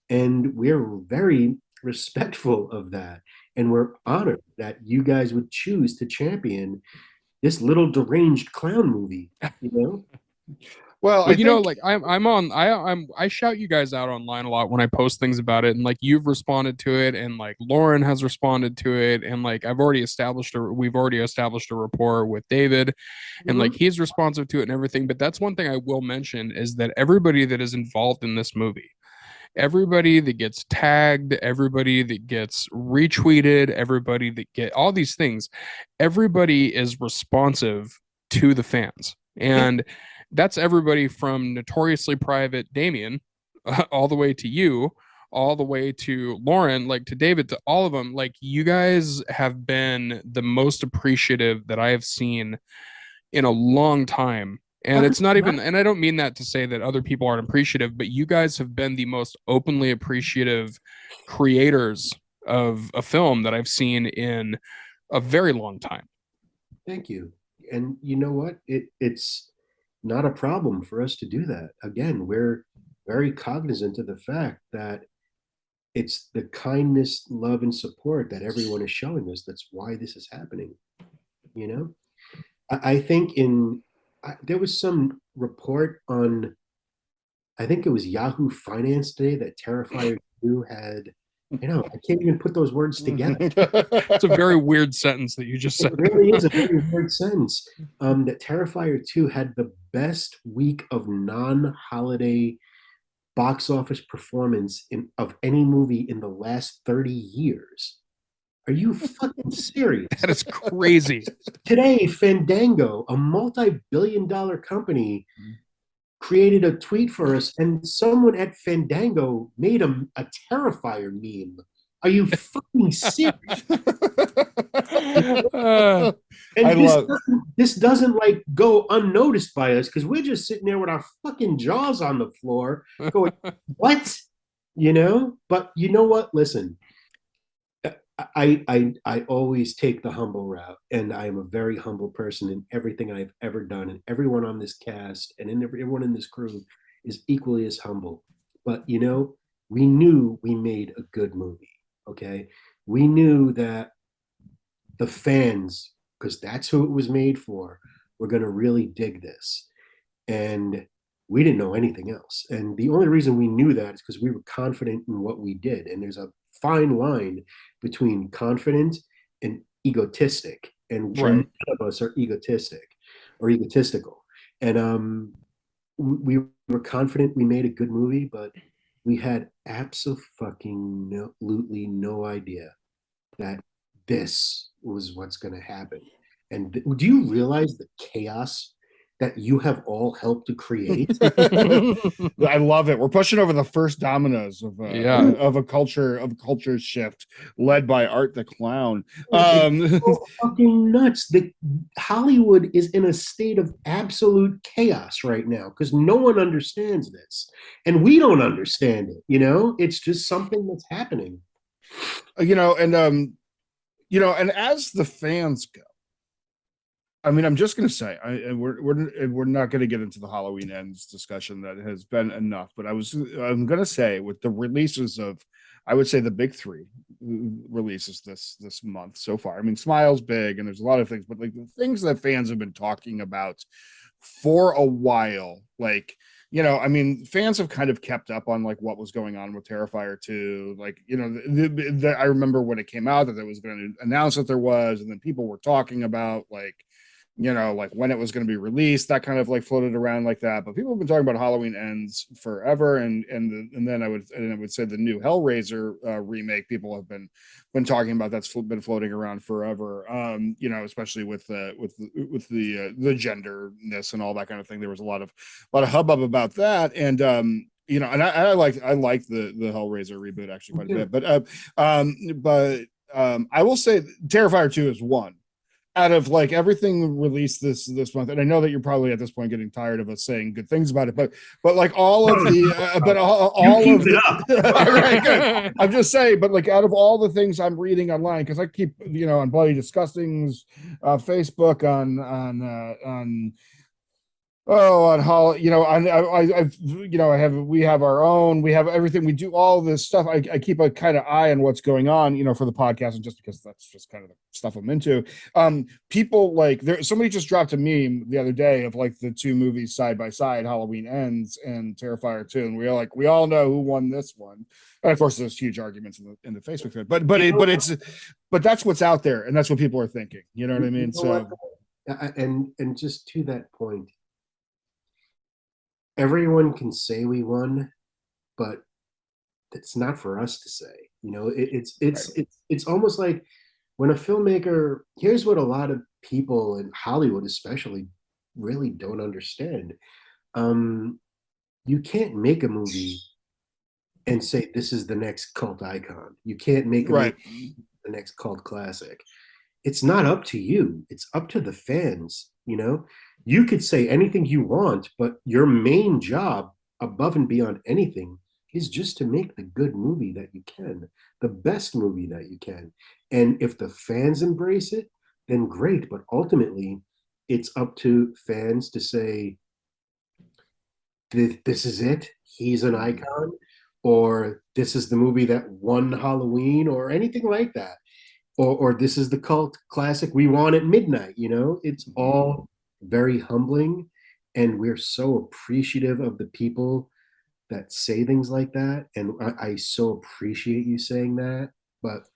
And we're very respectful of that. And we're honored that you guys would choose to champion this little deranged clown movie, you know? Well, you know, like I shout you guys out online a lot when I post things about it, and like you've responded to it, and like Lauren has responded to it, and like we've already established a rapport with David, and like he's responsive to it and everything. But that's one thing I will mention, is that everybody that is involved in this movie, everybody that gets tagged, everybody that gets retweeted, everybody that get all these things, everybody is responsive to the fans. And that's everybody from Notoriously Private Damien, all the way to you, all the way to Lauren, like to David, to all of them. Like you guys have been the most appreciative that I have seen in a long time. And it's not even, and I don't mean that to say that other people aren't appreciative, but you guys have been the most openly appreciative creators of a film that I've seen in a very long time. Thank you. And you know what? It's not a problem for us to do that. Again, we're very cognizant of the fact that it's the kindness, love, and support that everyone is showing us. That's why this is happening. You know, I think there was some report on, I think it was Yahoo Finance today, that Terrifier 2 had, I can't even put those words together. It's a very weird sentence that you just said. It really is a very weird sentence. That Terrifier 2 had the best week of non-holiday box office performance of any movie in the last 30 years. Are you fucking serious? That is crazy. Today, Fandango, a multi-billion-dollar company, created a tweet for us, and someone at Fandango made a Terrifier meme. Are you fucking serious? And this doesn't like go unnoticed by us, because we're just sitting there with our fucking jaws on the floor going, what? But you know what? Listen, I always take the humble route, and I am a very humble person in everything I've ever done, and everyone on this cast and everyone in this crew is equally as humble. But we knew we made a good movie. Okay, we knew that the fans, because that's who it was made for, were going to really dig this, and we didn't know anything else. And the only reason we knew that is because we were confident in what we did. And there's a fine line between confident and egotistic, and none of us are egotistic or egotistical. And we were confident we made a good movie, but we had absolutely no idea that this was what's going to happen. And do you realize the chaos that you have all helped to create? I love it. We're pushing over the first dominoes of a culture shift led by Art the Clown. It's so fucking nuts. Hollywood is in a state of absolute chaos right now because no one understands this, and we don't understand it. It's just something that's happening. And as the fans go, I mean, I'm just going to say, we're not going to get into the Halloween Ends discussion. That has been enough. But I'm going to say, with the releases of, I would say, the big three releases this month so far. I mean, Smile's big, and there's a lot of things, but like the things that fans have been talking about for a while, like, I mean, fans have kind of kept up on like what was going on with Terrifier 2. Like, I remember when it came out that it was going to announce that there was, and then people were talking about like, like when it was going to be released, that kind of like floated around like that. But people have been talking about Halloween Ends forever, and then I would say the new Hellraiser remake, people have been talking about. That's been floating around forever. Especially with the genderness and all that kind of thing. There was a lot of hubbub about that, and and I like the Hellraiser reboot actually quite a bit. But I will say Terrifier 2 is one out of like everything released this month, and I know that you're probably at this point getting tired of us saying good things about it, but like all of the but all of the right, good. I'm just saying, but like out of all the things I'm reading online, because I keep on Bloody Disgusting's Facebook, on Hall, we have our own, we have everything, we do all this stuff. I keep a kind of eye on what's going on, for the podcast, and just because that's just kind of the stuff I'm into. People like somebody just dropped a meme the other day of like the two movies side by side, Halloween Ends and Terrifier 2, and we all know who won this one. And of course, there's huge arguments in the Facebook thread, but that's what's out there, and that's what people are thinking. You know what I mean? And just to that point, everyone can say we won, but it's not for us to say. It's almost like when a filmmaker, here's what a lot of people in Hollywood especially really don't understand. You can't make a movie and say this is the next cult icon. You can't make a Right. movie the next cult classic. It's not up to you. It's up to the fans, you know? You could say anything you want, but your main job, above and beyond anything, is just to make the good movie that you can, the best movie that you can. And if the fans embrace it, then great. But ultimately, it's up to fans to say, this is it. He's an icon, or this is the movie that won Halloween, or anything like that, or this is the cult classic we want at midnight. You know, it's all very humbling, and we're so appreciative of the people that say things like that, and I so appreciate you saying that, but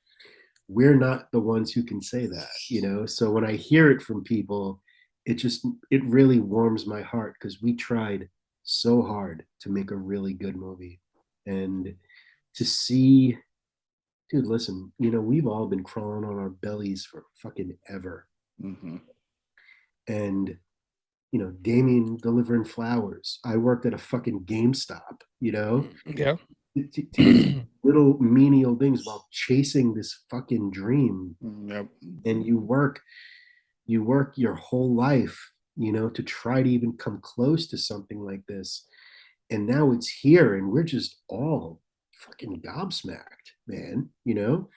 we're not the ones who can say that, you know. So when I hear it from people, it really warms my heart, because we tried so hard to make a really good movie. And to see, dude, listen, you know, we've all been crawling on our bellies for fucking ever. Mm-hmm. And you know, Damien delivering flowers, I worked at a fucking GameStop, you know, Yeah. to do little menial things while chasing this fucking dream. Yep. And you work your whole life, you know, to try to even come close to something like this. And now it's here, and we're just all fucking gobsmacked, man, you know.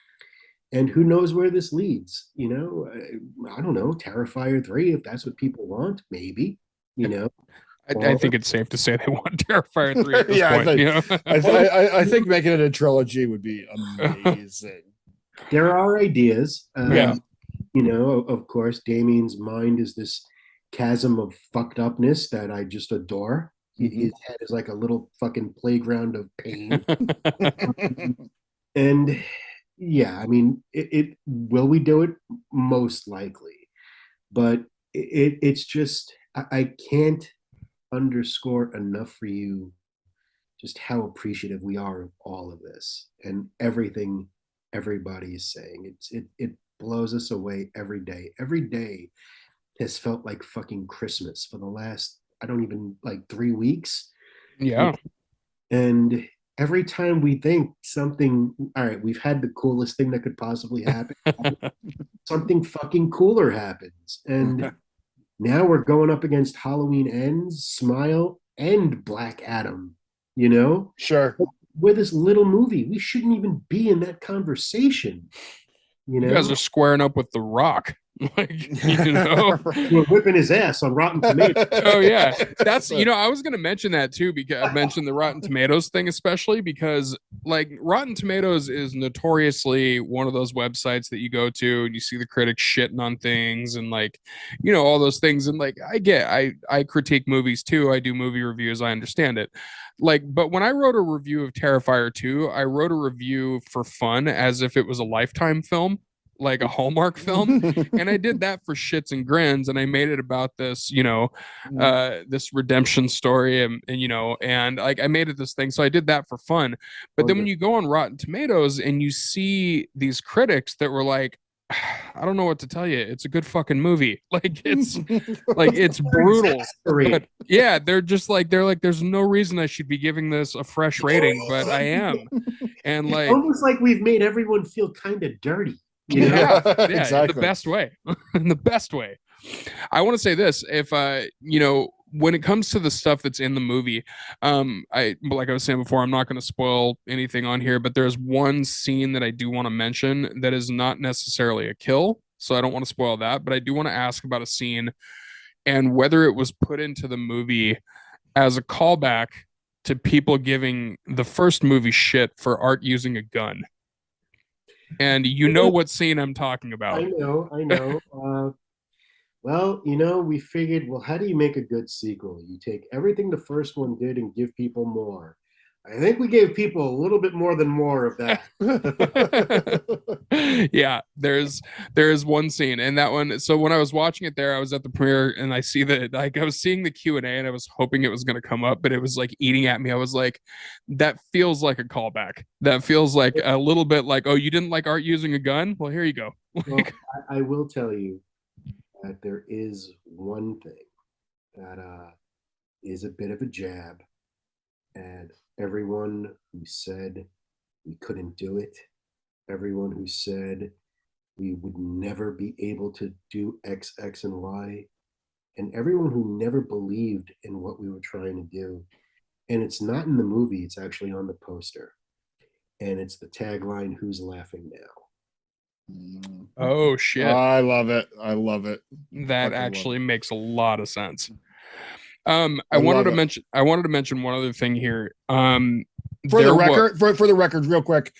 And who knows where this leads, you know. I don't know, Terrifier 3, if that's what people want, maybe, you know. I think it's safe to say they want Terrifier 3 at this Yeah, point. You know? I think making it a trilogy would be amazing. There are ideas. Yeah. You know, of course, Damien's mind is this chasm of fucked upness that I just adore. His head is like a little fucking playground of pain. And yeah, I mean, it will we do it? Most likely. But it's just, I can't underscore enough for you just how appreciative we are of all of this and everything everybody is saying. It blows us away every day. Every day has felt like fucking Christmas for the last, I don't even, like 3 weeks. Yeah. And every time we think something, all right, we've had the coolest thing that could possibly happen, something fucking cooler happens. And now we're going up against Halloween Ends, Smile, and Black Adam, you know? Sure. We're this little movie. We shouldn't even be in that conversation, you You guys know? are squaring up with The Rock. Like, you know? We're whipping his ass on Rotten Tomatoes. Oh yeah, that's, you know, I was going to mention that too, because I mentioned the Rotten Tomatoes thing, especially because like Rotten Tomatoes is notoriously one of those websites that you go to and you see the critics shitting on things and, like, you know, all those things. And like I critique movies too. I do movie reviews. I understand it. Like, but when I wrote a review of Terrifier 2, I wrote a review for fun, as if it was a Lifetime film, like a Hallmark film. And I did that for shits and grins, and I made it about this, you know, this redemption story, and you know, and like I made it this thing. So I did that for fun. But then when you go on Rotten Tomatoes and you see these critics that were like, I don't know what to tell you. It's a good fucking movie. Like it's brutal. But yeah, they're like, there's no reason I should be giving this a fresh rating, but I am. And it's like, almost like we've made everyone feel kind of dirty. You know? yeah, Exactly. in the best way. In the best way. I want to say this: if you know, when it comes to the stuff that's in the movie, like I was saying before, I'm not going to spoil anything on here, but there's one scene that I do want to mention that is not necessarily a kill, so I don't want to spoil that, but I do want to ask about a scene and whether it was put into the movie as a callback to people giving the first movie shit for Art using a gun. And you know what scene I'm talking about. I know. Well, you know, we figured, well, how do you make a good sequel? You take everything the first one did and give people more. I think we gave people a little bit more than more of that. Yeah, there is one scene, and that one. So when I was watching it there, I was at the premiere, and I see that, like, I was seeing the Q&A, and I was hoping it was going to come up, but it was like eating at me. I was like, that feels like a callback. That feels like a little bit like, oh, you didn't like Art using a gun? Well, here you go. Well, I will tell you that there is one thing that is a bit of a jab And everyone who said we couldn't do it, everyone who said we would never be able to do X, X, and Y, and everyone who never believed in what we were trying to do. And it's not in the movie, it's actually on the poster. And it's the tagline, "Who's laughing now?" Oh shit. I love it. I love it. That Fucking actually love makes a lot of sense. I I wanted love to it. mention one other thing here. For the there wa- record, for the record, real quick,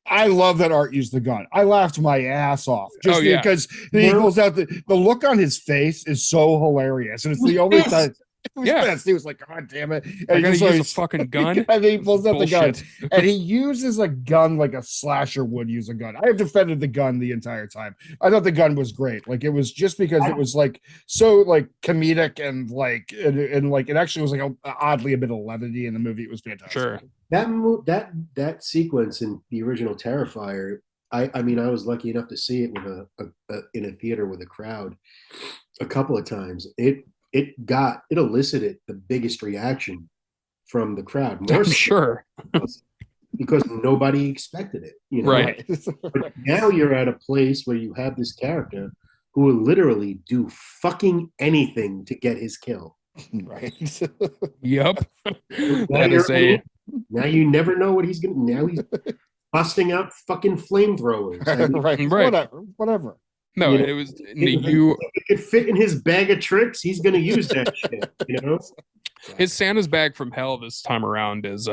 I love that Art used the gun. I laughed my ass off just Oh, yeah. because he No. pulls out the look on his face is so hilarious, and it's the only time. He was Yeah. pissed. He was like, "God damn it!" And I he gotta just use a always- fucking gun. and he pulls out the gun, Bullshit. and he uses a gun like a slasher would use a gun. I have defended the gun the entire time. I thought the gun was great. Like it was just because it was like so like comedic and like and like it actually was like oddly a bit of levity in the movie. It was fantastic. Sure. That sequence in the original Terrifier, I mean, I was lucky enough to see it with in a theater with a crowd a couple of times. It elicited the biggest reaction from the crowd, more I'm so sure. because nobody expected it. You know, Right. but now you're at a place where you have this character who will literally do fucking anything to get his kill. Right. Yep. Now That is a now you never know what he's gonna. Now he's busting out fucking flamethrowers. I mean, Right. Right. Whatever. no. You know, It was if you. it could fit in his bag of tricks, he's gonna use that shit. You know. His Santa's bag from hell this time around is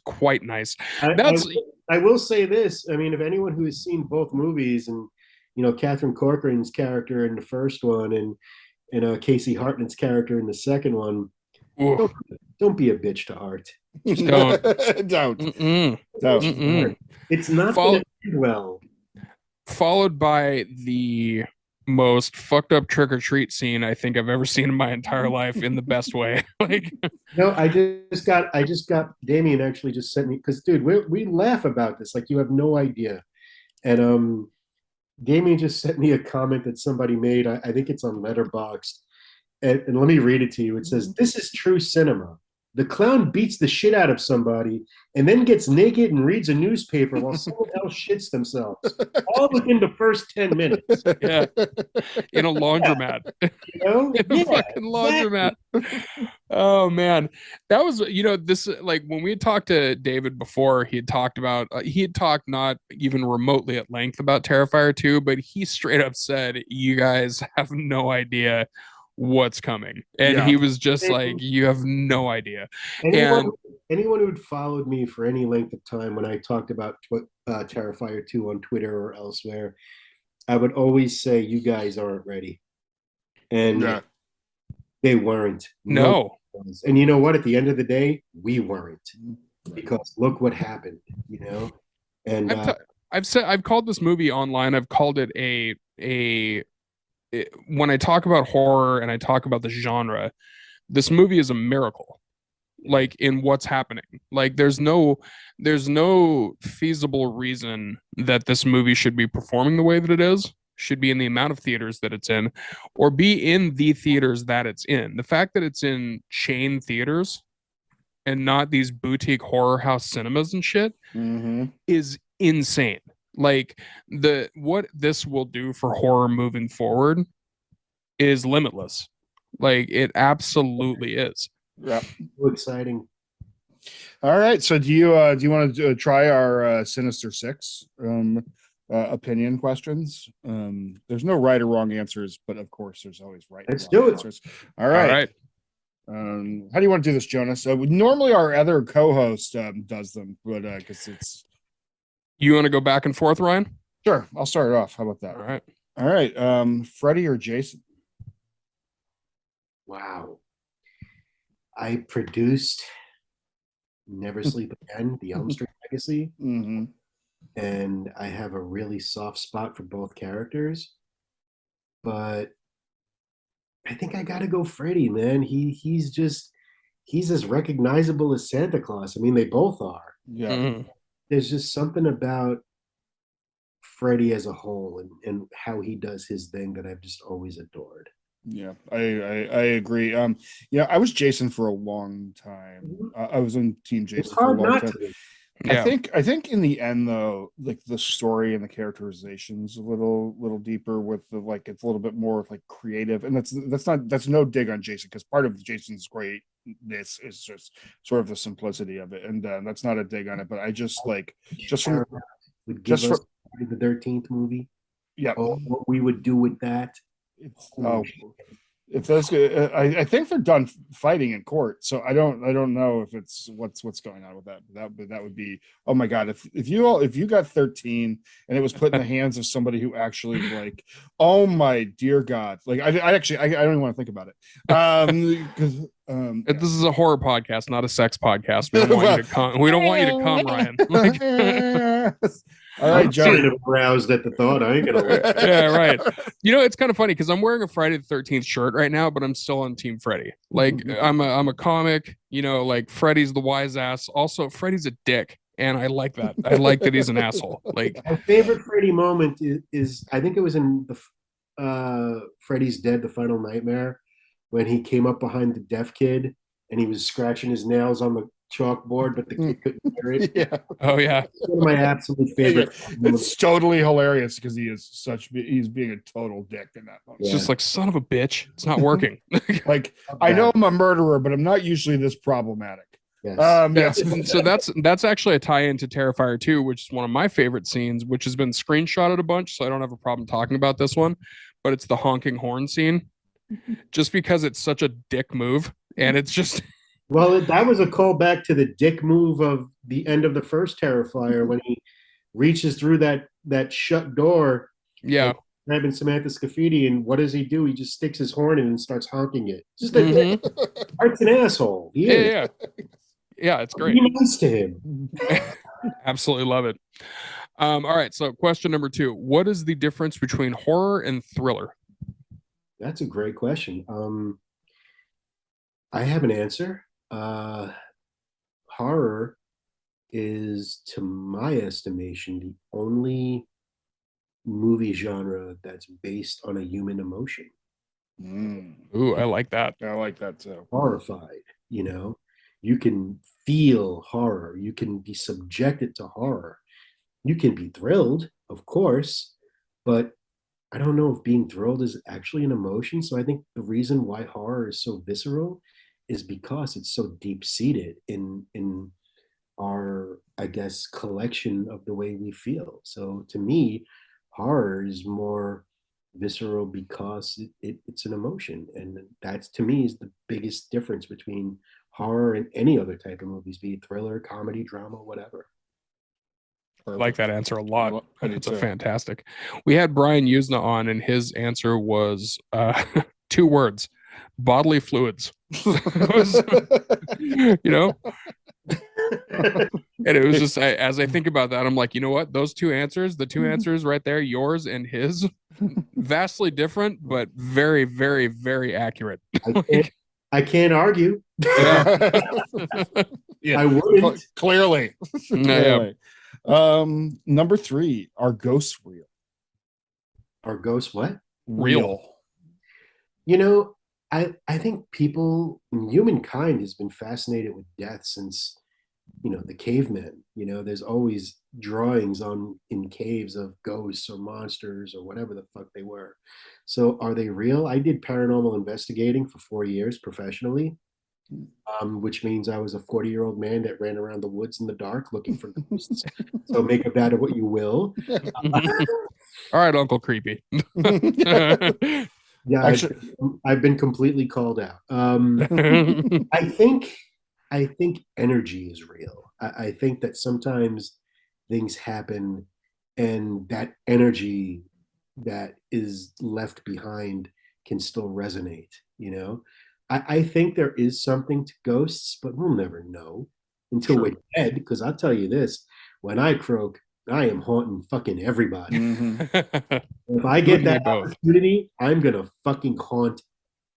quite nice. I, That's I will say this. I mean, if anyone who has seen both movies and Catherine Corcoran's character in the first one and Casey Hartnett's character in the second one, oof, don't be a bitch to Art. Don't. Don't. Mm-mm. Don't. Mm-mm. It's not Follow- gonna end well. Followed by the most fucked up trick or treat scene I think I've ever seen in my entire life in the best way. Like, No, I just got Damien actually just sent me because dude, we laugh about this like you have no idea. And Damien just sent me a comment that somebody made. I think it's on Letterboxd. And let me read it to you. It says, "This is true cinema. The clown beats the shit out of somebody and then gets naked and reads a newspaper while someone else shits themselves. All within the first 10 minutes. yeah, in a laundromat. You know? In a fucking laundromat. Oh man, that was this like when we had talked to David before. He had talked not even remotely at length about Terrifier 2, but he straight up said, "You guys have no idea what's coming," and Yeah. he was just like, "You have no idea." Anyone, And anyone who had followed me for any length of time when I talked about Terrifier 2 on Twitter or elsewhere, I would always say, "You guys aren't ready." And Yeah. they weren't. no, And you know what? At the end of the day, we weren't. Because look what happened, you know? And I've called this movie online. I've called it when I talk about horror and I talk about the genre, this movie is a miracle. Like in what's happening. Like there's no feasible reason that this movie should be performing the way that it is, should be in the amount of theaters that it's in, or be in the theaters that it's in. The fact that it's in chain theaters and not these boutique horror house cinemas and shit Mm-hmm. is insane. Like what this will do for horror moving forward is limitless. Like it absolutely is. Yeah. so exciting. All right. So do you want to try our Sinister Six opinion questions? There's no right or wrong answers, but of course there's always right Let's and wrong do it. answers. All right. All right. How do you want to do this, Jonas? Normally our other co-host does them, but because it's You want to go back and forth, Ryan? sure. I'll start it off. How about that? All right. All right. Freddie or Jason? Wow. I produced Never Sleep Again, the Elm Street Legacy, Mm-hmm. and I have a really soft spot for both characters. But I think I gotta go Freddy, man. He's as recognizable as Santa Claus. I mean, they both are. Yeah. Mhm. There's just something about Freddy as a whole and how he does his thing that I've just always adored. Yeah, I agree. I was Jason for a long time. I was on Team It's Jason for a hard long not time. to. Yeah. I think in the end though, like the story and the characterization's a little deeper with the like it's a little bit more like creative, and that's no dig on Jason because part of Jason's greatness is just sort of the simplicity of it, and that's not a dig on it, but I just like just from Paramount would give just us from the 13th movie. yeah, Oh, what we would do with that. it's Holy if those I think they're done fighting in court, so I don't know if it's what's going on with that. That would be, oh my god, if you got 13 and it was put in the hands of somebody who actually like, oh my dear god, like I actually I don't even want to think about it because This is a horror podcast, not a sex podcast. We don't want you to come. We don't want you to come, Ryan. All right, I'm Joe. kind of aroused at the thought. I ain't gonna let you. Yeah, right. It's kind of funny because I'm wearing a Friday the 13th shirt right now, but I'm still on Team Freddy. Like I'm a comic, like Freddy's the wise ass. Also, Freddy's a dick, and I like that. I like that he's an asshole. Like My favorite Freddy moment is I think it was in the Freddy's Dead: The Final Nightmare when he came up behind the deaf kid and he was scratching his nails on the chalkboard, but the kid couldn't hear it. Yeah. oh yeah, It's one of my absolute favorite. It's totally hilarious because he's being a total dick in that moment. it's Yeah. just like son of a bitch. It's not working. Like I know I'm a murderer, but I'm not usually this problematic. Yes. Yes. So that's actually a tie-in to Terrifier 2, which is one of my favorite scenes, which has been screenshotted a bunch, so I don't have a problem talking about this one. But it's the honking horn scene, just because it's such a dick move, and it's just Well, that was a callback to the dick move of the end of the first Terrifier when he reaches through that shut door, yeah. grabbing Samantha Scafidi, and what does he do? He just sticks his horn in and starts honking it. Just Art's an asshole. He is. Yeah. Yeah, it's great. Be nice to him. Absolutely love it. All right. So, question number 2: what is the difference between horror and thriller? That's a great question. I have an answer. Horror is, to my estimation, the only movie genre that's based on a human emotion. Ooh, I like that. I like that too. Horrified, you can feel horror, you can be subjected to horror, you can be thrilled, of course, but I don't know if being thrilled is actually an emotion. So I think the reason why horror is so visceral is because it's so deep seated in our, I guess, collection of the way we feel. So to me, horror is more visceral because it's an emotion, and that's, to me, is the biggest difference between horror and any other type of movies, be it thriller, comedy, drama, whatever. I like that answer a lot. It's too. a fantastic. We had Brian Usna on, and his answer was 2 words: bodily fluids. And it was just, as I think about that, I'm like, you know what? Those 2 answers, the 2 answers right there, yours and his, vastly different, but very, very, very accurate. I can't argue. Yeah. I wouldn't. Clearly. Yeah. Number 3, are ghosts real? Are ghosts what? Real. I think humankind has been fascinated with death since, the cavemen. There's always drawings in caves of ghosts or monsters or whatever the fuck they were. So are they real? I did paranormal investigating for 4 years professionally, which means I was a 40-year-old man that ran around the woods in the dark looking for ghosts. So make of that what you will. All right, Uncle Creepy. Yeah, Actually, I've been completely called out. I think energy is real. I think that sometimes things happen and that energy that is left behind can still resonate, I think there is something to ghosts, but we'll never know until we're dead, because I'll tell you this, when I croak, I am haunting fucking everybody. If I get that opportunity, I'm gonna fucking haunt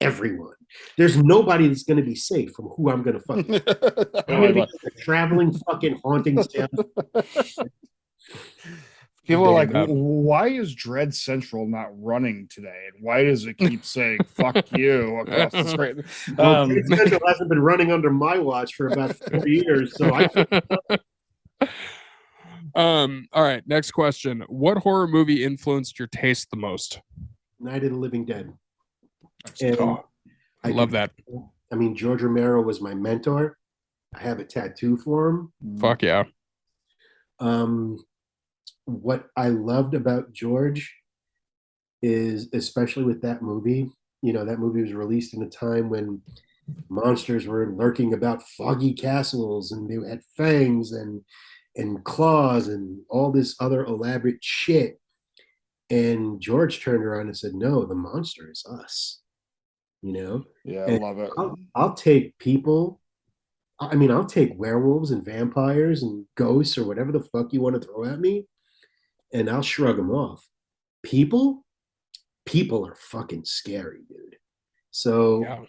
everyone. There's nobody that's gonna be safe from who I'm gonna fucking. I'm gonna be a traveling fucking haunting sale. People are like, Damn. why is Dread Central not running today? And why does it keep saying "fuck you" across the screen? Well, Dread Central hasn't been running under my watch for about 4 years, so I all right, next question. What horror movie influenced your taste the most? Night of the Living Dead. And Oh, I love that. I mean, George Romero was my mentor. I have a tattoo for him. Fuck yeah. What I loved about George is, especially with that movie, that movie was released in a time when monsters were lurking about foggy castles and they had fangs and claws and all this other elaborate shit. And George turned around and said, "No, the monster is us." Yeah, I And love it. I'll take people. I mean, I'll take werewolves and vampires and ghosts or whatever the fuck you want to throw at me, and I'll shrug them off. People are fucking scary, dude. So Yeah.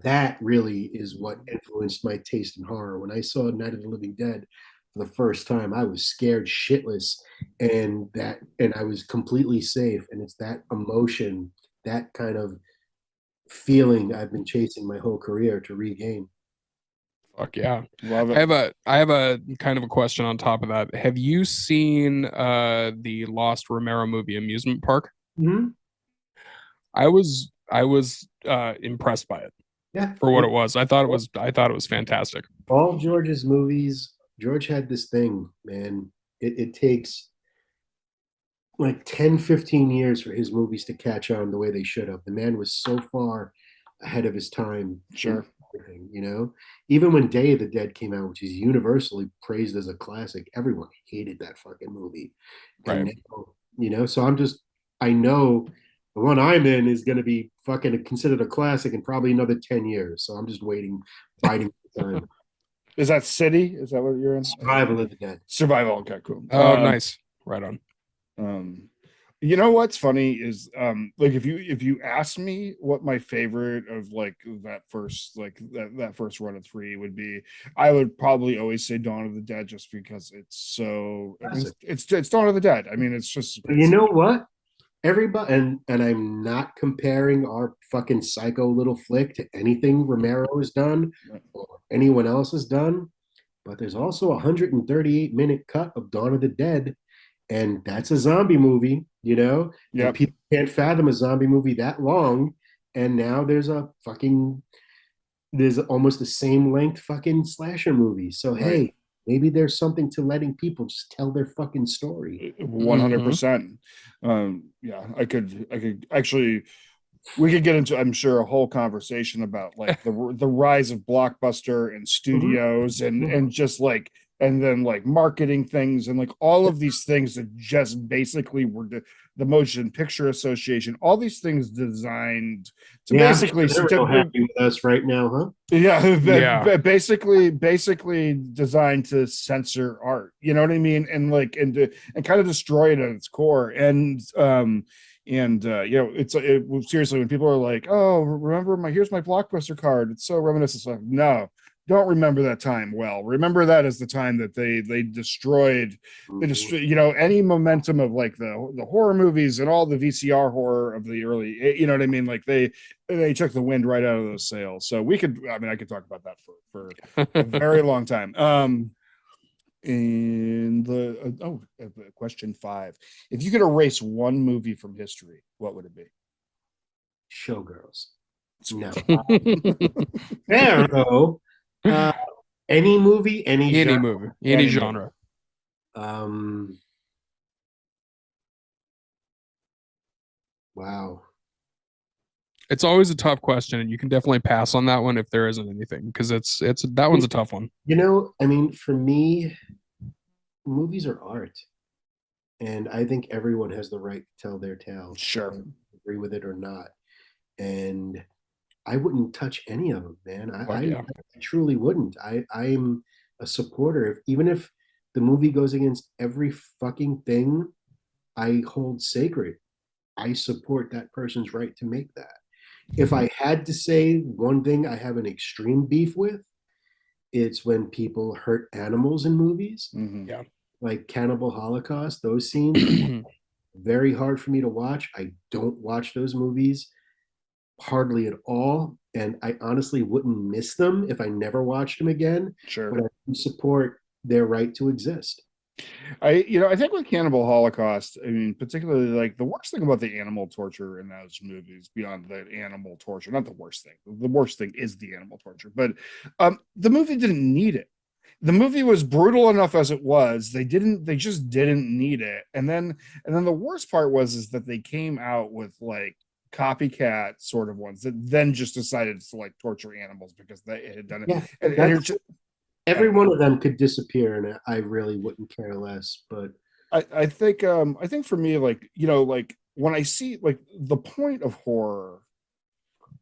that really is what influenced my taste in horror. When I saw Night of the Living Dead for the first time, I was scared shitless, and I was completely safe. And it's that emotion, that kind of feeling I've been chasing my whole career to regain. Fuck yeah. Love it. I have a kind of a question on top of that. Have you seen the Lost Romero movie Amusement Park? Mm-hmm. I was impressed by it. Yeah. For what it was. I thought it was fantastic. All George's movies, George had this thing, man. It takes like 10, 15 years for his movies to catch on the way they should have. The man was so far ahead of his time. Sure. Everything, even when Day of the Dead came out, which is universally praised as a classic, everyone hated that fucking movie. And Right. so I know the one I'm in is going to be fucking considered a classic in probably another 10 years. So I'm just waiting, biding the time. Is that City? Is that what you're in? Survival of the Dead. Survival. Okay, cool. Oh, nice. Right on. You know what's funny is like if you ask me what my favorite of like that first run of 3 would be, I would probably always say Dawn of the Dead, just because it's so, I mean, it's Dawn of the Dead. I mean, it's just, You know what? Everybody, and I'm not comparing our fucking psycho little flick to anything Romero has done or anyone else has done, but there's also a 138-minute cut of Dawn of the Dead, and that's a zombie movie, Yep. And people can't fathom a zombie movie that long, and now there's almost the same length fucking slasher movie. So Right. hey, maybe there's something to letting people just tell their fucking story. 100%. Yeah, I could actually, we could get into, I'm sure, a whole conversation about like the rise of Blockbuster and studios and just like, and then like marketing things and like all of these things that just basically were the Motion Picture Association, all these things designed to basically, they're real happy with us right now, huh? Yeah. basically designed to censor art. You know what I mean? And like and kind of destroy it at its core. And it's seriously, when people are like, "Oh, remember here's my Blockbuster card," it's so reminiscent of, no, don't remember that time. Well, remember that as the time that they destroyed any momentum of like the horror movies and all the VCR horror of the early, you know what I mean? Like they took the wind right out of those sails. So I could talk about that for a very long time. In the question 5, if you could erase one movie from history, what would it be? Showgirls. No. There though. Any movie, any genre. movie, any genre. Wow. It's always a tough question, and you can definitely pass on that one if there isn't anything, because that one's a tough one. I mean, for me, movies are art, and I think everyone has the right to tell their tale. Sure. Agree with it or not. And I wouldn't touch any of them, man. I truly wouldn't. I'm a supporter. Even if the movie goes against every fucking thing I hold sacred, I support that person's right to make that. If I had to say one thing I have an extreme beef with, it's when people hurt animals in movies. Mm-hmm. Yeah. like Cannibal Holocaust, those scenes are very hard for me to watch. I don't watch those movies hardly at all, and I honestly wouldn't miss them if I never watched them again. Sure. But I do support their right to exist. I think with Cannibal Holocaust, I mean, particularly like the worst thing about the animal torture in those movies, beyond the animal torture, not the worst thing. The worst thing is the animal torture, but the movie didn't need it. The movie was brutal enough as it was. They just didn't need it. And then the worst part is that they came out with like copycat sort of ones that then just decided to like torture animals because they had done it. Yeah, and every one of them could disappear, and I really wouldn't care less. But I think for me, like, like when I see, like, the point of horror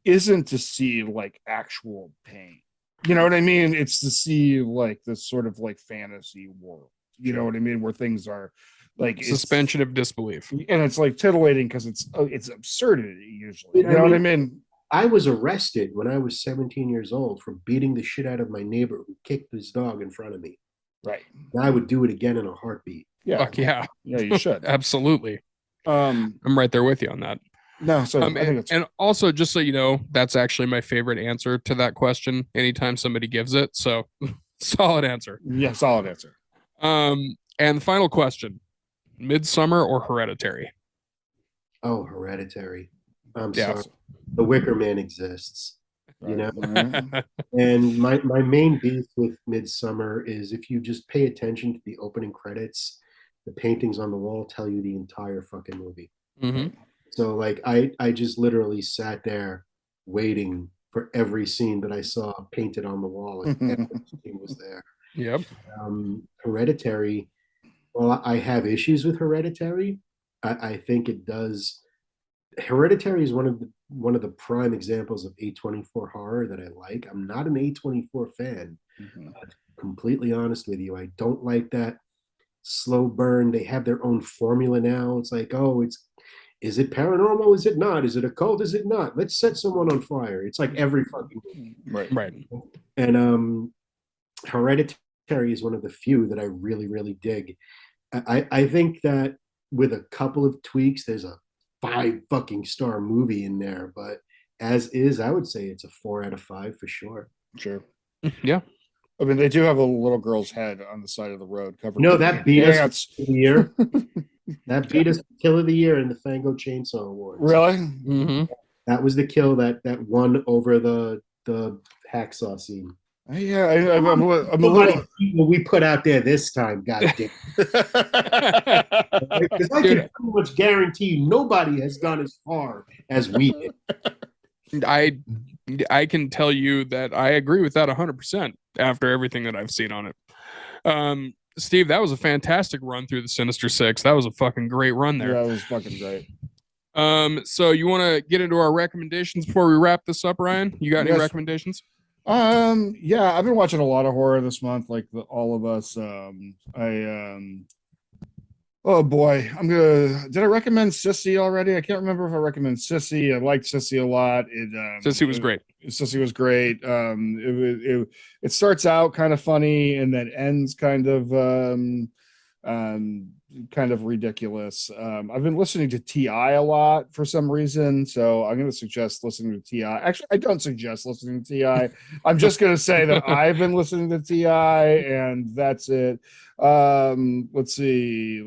isn't to see like actual pain. You know what I mean? It's to see like this sort of like fantasy world. You know what I mean? Where things are like suspension of disbelief, and it's like titillating because it's absurdity usually. You know what I mean? I was arrested when I was 17 years old for beating the shit out of my neighbor who kicked his dog in front of me. Right. And I would do it again in a heartbeat. Yeah. Fuck yeah. Yeah, you should. Absolutely. I'm right there with you on that. No, so I think and also, just so you know, that's actually my favorite answer to that question anytime somebody gives it. So solid answer. Yeah, solid answer. And the final question: Midsummer or Hereditary? Oh, Hereditary. I'm Yeah. sorry. The Wicker Man exists. You know? Right. And my main beef with Midsummer is if you just pay attention to the opening credits, the paintings on the wall tell you the entire fucking movie. Mm-hmm. So like I just literally sat there waiting for every scene that I saw painted on the wall, and every scene was there. Yep. Hereditary. Well, I have issues with Hereditary. I think it does. Hereditary is one of the prime examples of A24 horror that I like. I'm not an A24 fan. To be completely honest with you, I don't like that slow burn. They have their own formula now. It's like, oh, is it paranormal? Is it not? Is it a cult? Is it not? Let's set someone on fire. It's like every fucking movie. Right. And Hereditary is one of the few that I really, really dig. I think that with a couple of tweaks, there's a 5 fucking star movie in there, but as is, I would say it's a 4 out of 5 for sure. Sure. Yeah. I mean, they do have a little girl's head on the side of the road covered. No, that beat us for the year. That beat us Kill of the Year in the Fango Chainsaw Awards. Really? Mm-hmm. That was the kill that won over the hacksaw scene. Yeah, I'm a little. People we put out there this time, goddamn. Because I can pretty much guarantee you, nobody has gone as far as we did. I can tell you that I agree with that 100% after everything that I've seen on it. Steve, that was a fantastic run through the Sinister Six. That was a fucking great run there. Yeah, that was fucking great. So you want to get into our recommendations before we wrap this up, Ryan? You got any recommendations? Yeah, I've been watching a lot of horror this month, like all of us. Oh boy, did I recommend Sissy already? I can't remember if I recommend Sissy. I liked Sissy a lot. Sissy was great. Sissy was great. It starts out kind of funny and then ends kind of ridiculous. I've been listening to T.I. a lot for some reason, so I'm going to suggest listening to T.I. Actually, I don't suggest listening to T.I. I'm just going to say that I've been listening to T.I. and that's it. Let's see. I'm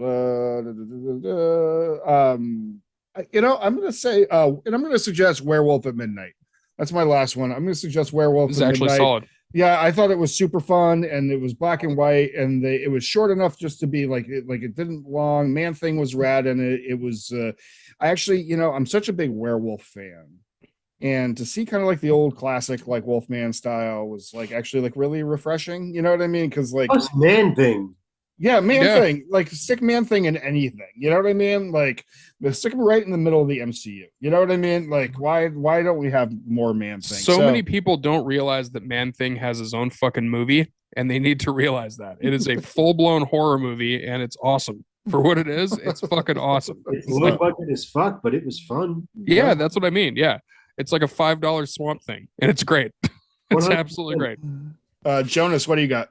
going to say, and I'm going to suggest Werewolf at Midnight. That's my last one. I'm going to suggest Werewolf at Midnight. It's actually solid. Yeah, I thought it was super fun, and it was black and white, and it was short enough just to be like it didn't long. Man Thing was rad, and it was. I actually, I'm such a big werewolf fan, and to see kind of like the old classic like Wolfman style was like actually like really refreshing. You know what I mean? Because like Man Thing. Yeah, Thing, like stick Man Thing in anything. You know what I mean? Like stick him right in the middle of the MCU. You know what I mean? Like why don't we have more Man Thing? So many people don't realize that Man Thing has his own fucking movie, and they need to realize that it is a full-blown horror movie, and it's awesome for what it is. It's fucking awesome. It's low budget as fuck, but it was fun. Yeah, that's what I mean. Yeah, it's like a $5 Swamp Thing, and it's great. It's 100%. Absolutely great. Jonas, what do you got?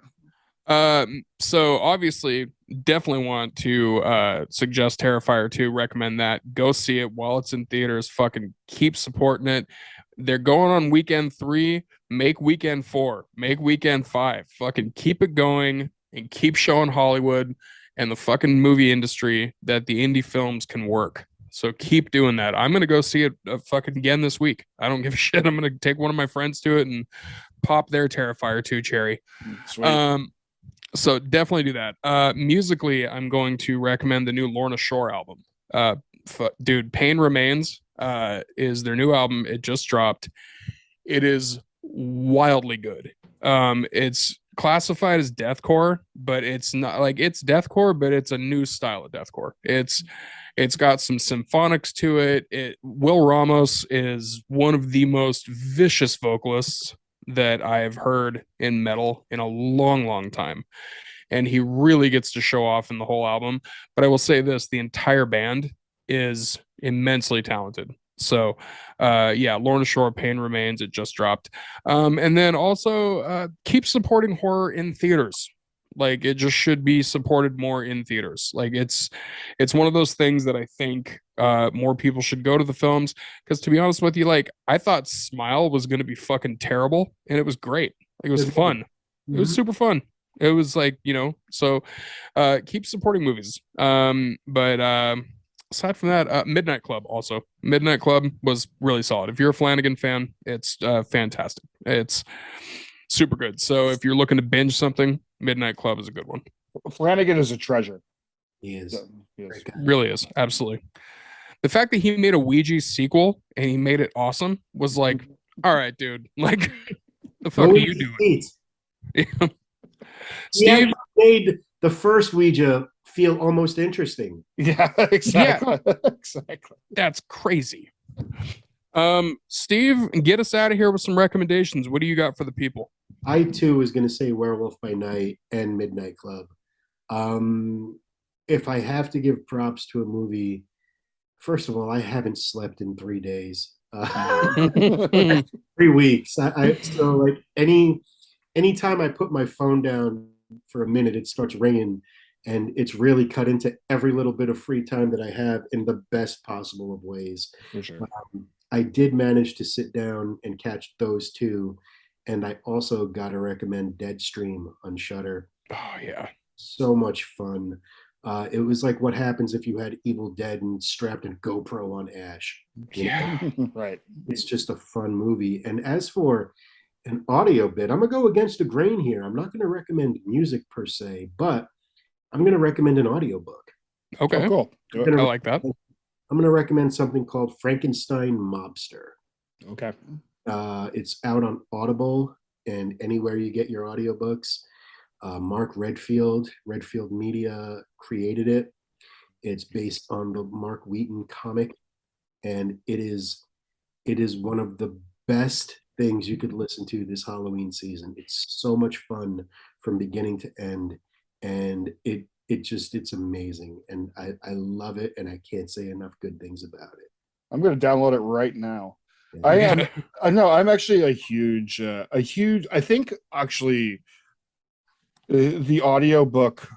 So obviously definitely want to suggest Terrifier 2, recommend that. Go see it while it's in theaters. Fucking keep supporting it. They're going on weekend 3. Make weekend 4. Make weekend 5. Fucking keep it going and keep showing Hollywood and the fucking movie industry that the indie films can work. So keep doing that. I'm gonna go see it fucking again this week. I don't give a shit. I'm gonna take one of my friends to it and pop their Terrifier 2 cherry. Sweet. So definitely do that. Musically, I'm going to recommend the new Lorna Shore album. Dude, Pain Remains is their new album. It just dropped. It is wildly good. It's classified as deathcore, but it's not like it's deathcore, but it's a new style of deathcore. It's got some symphonics to it. Will Ramos is one of the most vicious vocalists that I've heard in metal in a long, long time. And he really gets to show off in the whole album. But I will say this, the entire band is immensely talented. So yeah, Lorna Shore, Pain Remains, it just dropped. And then also keep supporting horror in theaters. Like it just should be supported more in theaters. Like it's one of those things that I think more people should go to the films, because to be honest with you, like I thought Smile was going to be fucking terrible and it was great. Like, it was fun. It was super fun. It was like, so keep supporting movies. But aside from that, Midnight Club also. Midnight Club was really solid. If you're a Flanagan fan, it's fantastic. It's super good. So if you're looking to binge something, Midnight Club is a good one. Flanagan is a treasure. He is. He is. Really is. Absolutely. The fact that he made a Ouija sequel and he made it awesome was like, all right, dude. Like, the fuck are you doing? Steve made the first Ouija feel almost interesting. Yeah, exactly. Yeah. Exactly. That's crazy. Steve, get us out of here with some recommendations. What do you got for the people? I too was going to say Werewolf by Night and Midnight Club. If I have to give props to a movie, first of all, I haven't slept in 3 days. 3 weeks. So like anytime I put my phone down for a minute, it starts ringing, and it's really cut into every little bit of free time that I have in the best possible of ways. For sure. I did manage to sit down and catch those two, and I also got to recommend Deadstream on Shudder. Oh yeah, so much fun. It was like what happens if you had Evil Dead and strapped a GoPro on Ash. Yeah. Right. It's just a fun movie. And as for an audio bit, I'm gonna go against the grain here. I'm not gonna recommend music per se, but I'm gonna recommend an audiobook. Okay. Oh, cool. I like that. I'm gonna recommend something called Frankenstein Mobster. Okay. It's out on Audible and anywhere you get your audiobooks. Mark Redfield Media created it. It's based on the Mark Wheaton comic, and it is one of the best things you could listen to this Halloween season. It's so much fun from beginning to end, and it's amazing, and I love it, and I can't say enough good things about it. I'm going to download it right now. Yeah. I'm actually a huge, I think actually the audiobook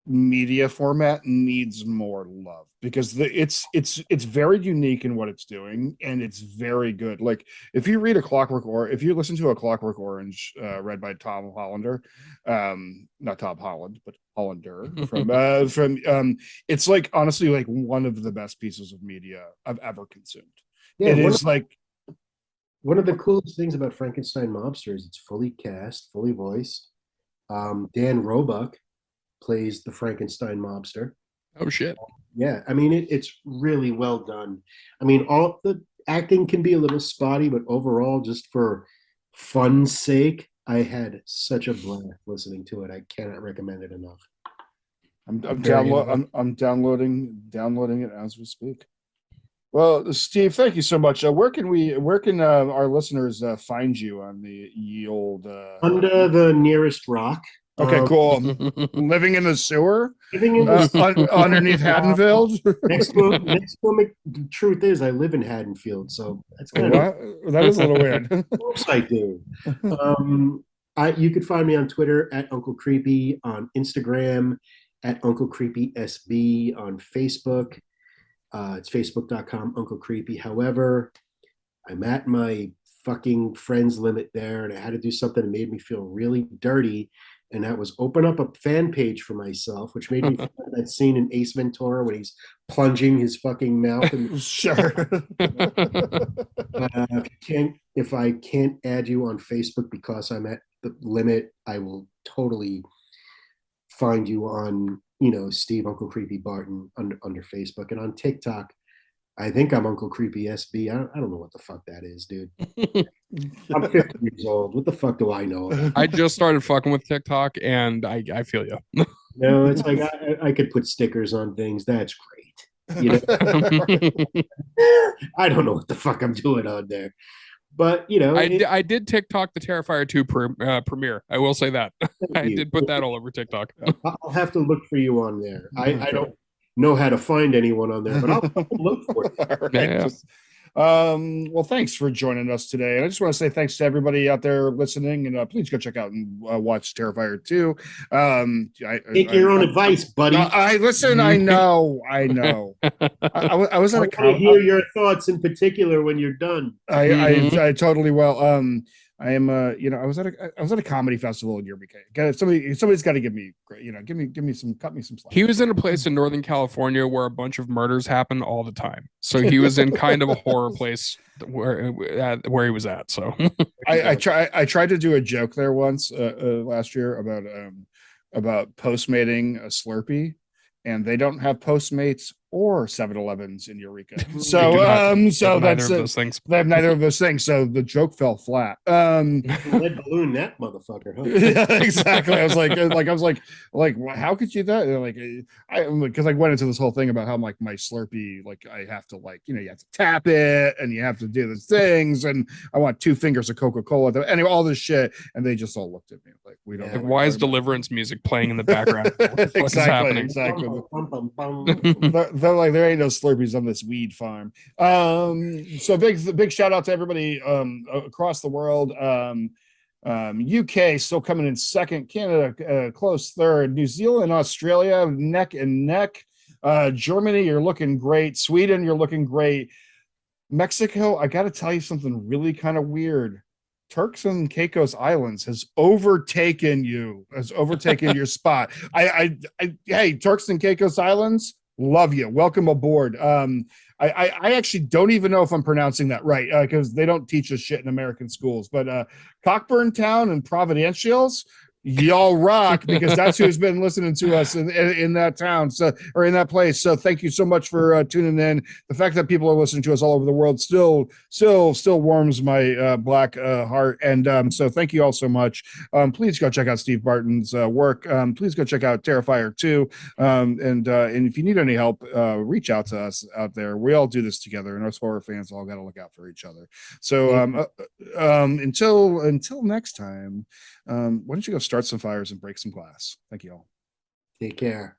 media format needs more love, because it's very unique in what it's doing, and it's very good. Like if you read if you listen to a Clockwork Orange read by Tom Hollander, not Tom Holland, but Hollander from it's like honestly like one of the best pieces of media I've ever consumed. Yeah, it is like one of the coolest things about Frankenstein Mobster is it's fully cast, fully voiced. Dan Roebuck plays the Frankenstein mobster. Oh shit. Yeah, I mean it's really well done. I mean, all the acting can be a little spotty, but overall, just for fun's sake, I had such a blast listening to it. I cannot recommend it enough. I'm downloading it as we speak. Well, Steve, thank you so much. Where can our listeners find you on the ye old Under the nearest rock? Okay, cool. Living in the sewer, Living in the underneath Haddonfield. next to truth is, I live in Haddonfield, so that's kind of that is a little weird. Of course I do. You could find me on Twitter at Uncle Creepy, on Instagram at Uncle Creepy SB on Facebook. It's facebook.com Uncle Creepy. However, I'm at my fucking friends limit there, and I had to do something that made me feel really dirty. And that was open up a fan page for myself, which made me feel like that scene in Ace Ventura when he's plunging his fucking mouth. Sure. If I can't add you on Facebook because I'm at the limit, I will totally find you on, Steve Uncle Creepy Barton under Facebook, and on TikTok. I think I'm Uncle Creepy SB. I don't know what the fuck that is, dude. I'm 50 years old. What the fuck do I know? I just started fucking with TikTok, and I feel you. No, it's like I could put stickers on things. That's great. I don't know what the fuck I'm doing on there. But, I did TikTok the Terrifier 2 premiere. I will say that. I did put that all over TikTok. I'll have to look for you on there. I don't know how to find anyone on there, but I'll look for it. Right. Yeah. Well, thanks for joining us today. And I just want to say thanks to everybody out there listening, and please go check out and watch Terrifier 2. Take your own advice, buddy. I listen. I know. I was at I want to hear your thoughts in particular when you're done. I totally will. I am I was at a comedy festival in Eureka. Somebody's got to give me cut me some slack. He was in a place in Northern California where a bunch of murders happen all the time. So he was in kind of a horror place where he was at. So I tried to do a joke there once last year about postmating a Slurpee, and they don't have Postmates or 7-Elevens in Eureka. So that's those things. They have neither of those things. So the joke fell flat. Lead balloon that motherfucker, huh? Yeah, exactly. I was like, how could you that? Because I went into this whole thing about how my Slurpee, I have to you have to tap it and you have to do these things, and I want 2 fingers of Coca-Cola. Anyway, all this shit, and they just all looked at me like, we don't. Why is Deliverance music playing in the background? Exactly. They're like, there ain't no Slurpees on this weed farm. So big shout out to everybody across the world. UK still coming in second, Canada close third, New Zealand, Australia neck and neck. Germany, you're looking great. Sweden, you're looking great. Mexico, I got to tell you something really kind of weird. Turks and Caicos Islands has overtaken your spot. Hey, Turks and Caicos Islands, love you. Welcome aboard. I actually don't even know if I'm pronouncing that right because they don't teach us shit in American schools. But Cockburn Town and Providencials, y'all rock, because that's who's been listening to us in that town, or in that place. So thank you so much for tuning in. The fact that people are listening to us all over the world still warms my black heart. And so thank you all so much. Please go check out Steve Barton's work. Please go check out Terrifier 2. And if you need any help, reach out to us out there. We all do this together, and us horror fans all got to look out for each other. So until next time, why don't you go start some fires and break some glass? Thank you all. Take care.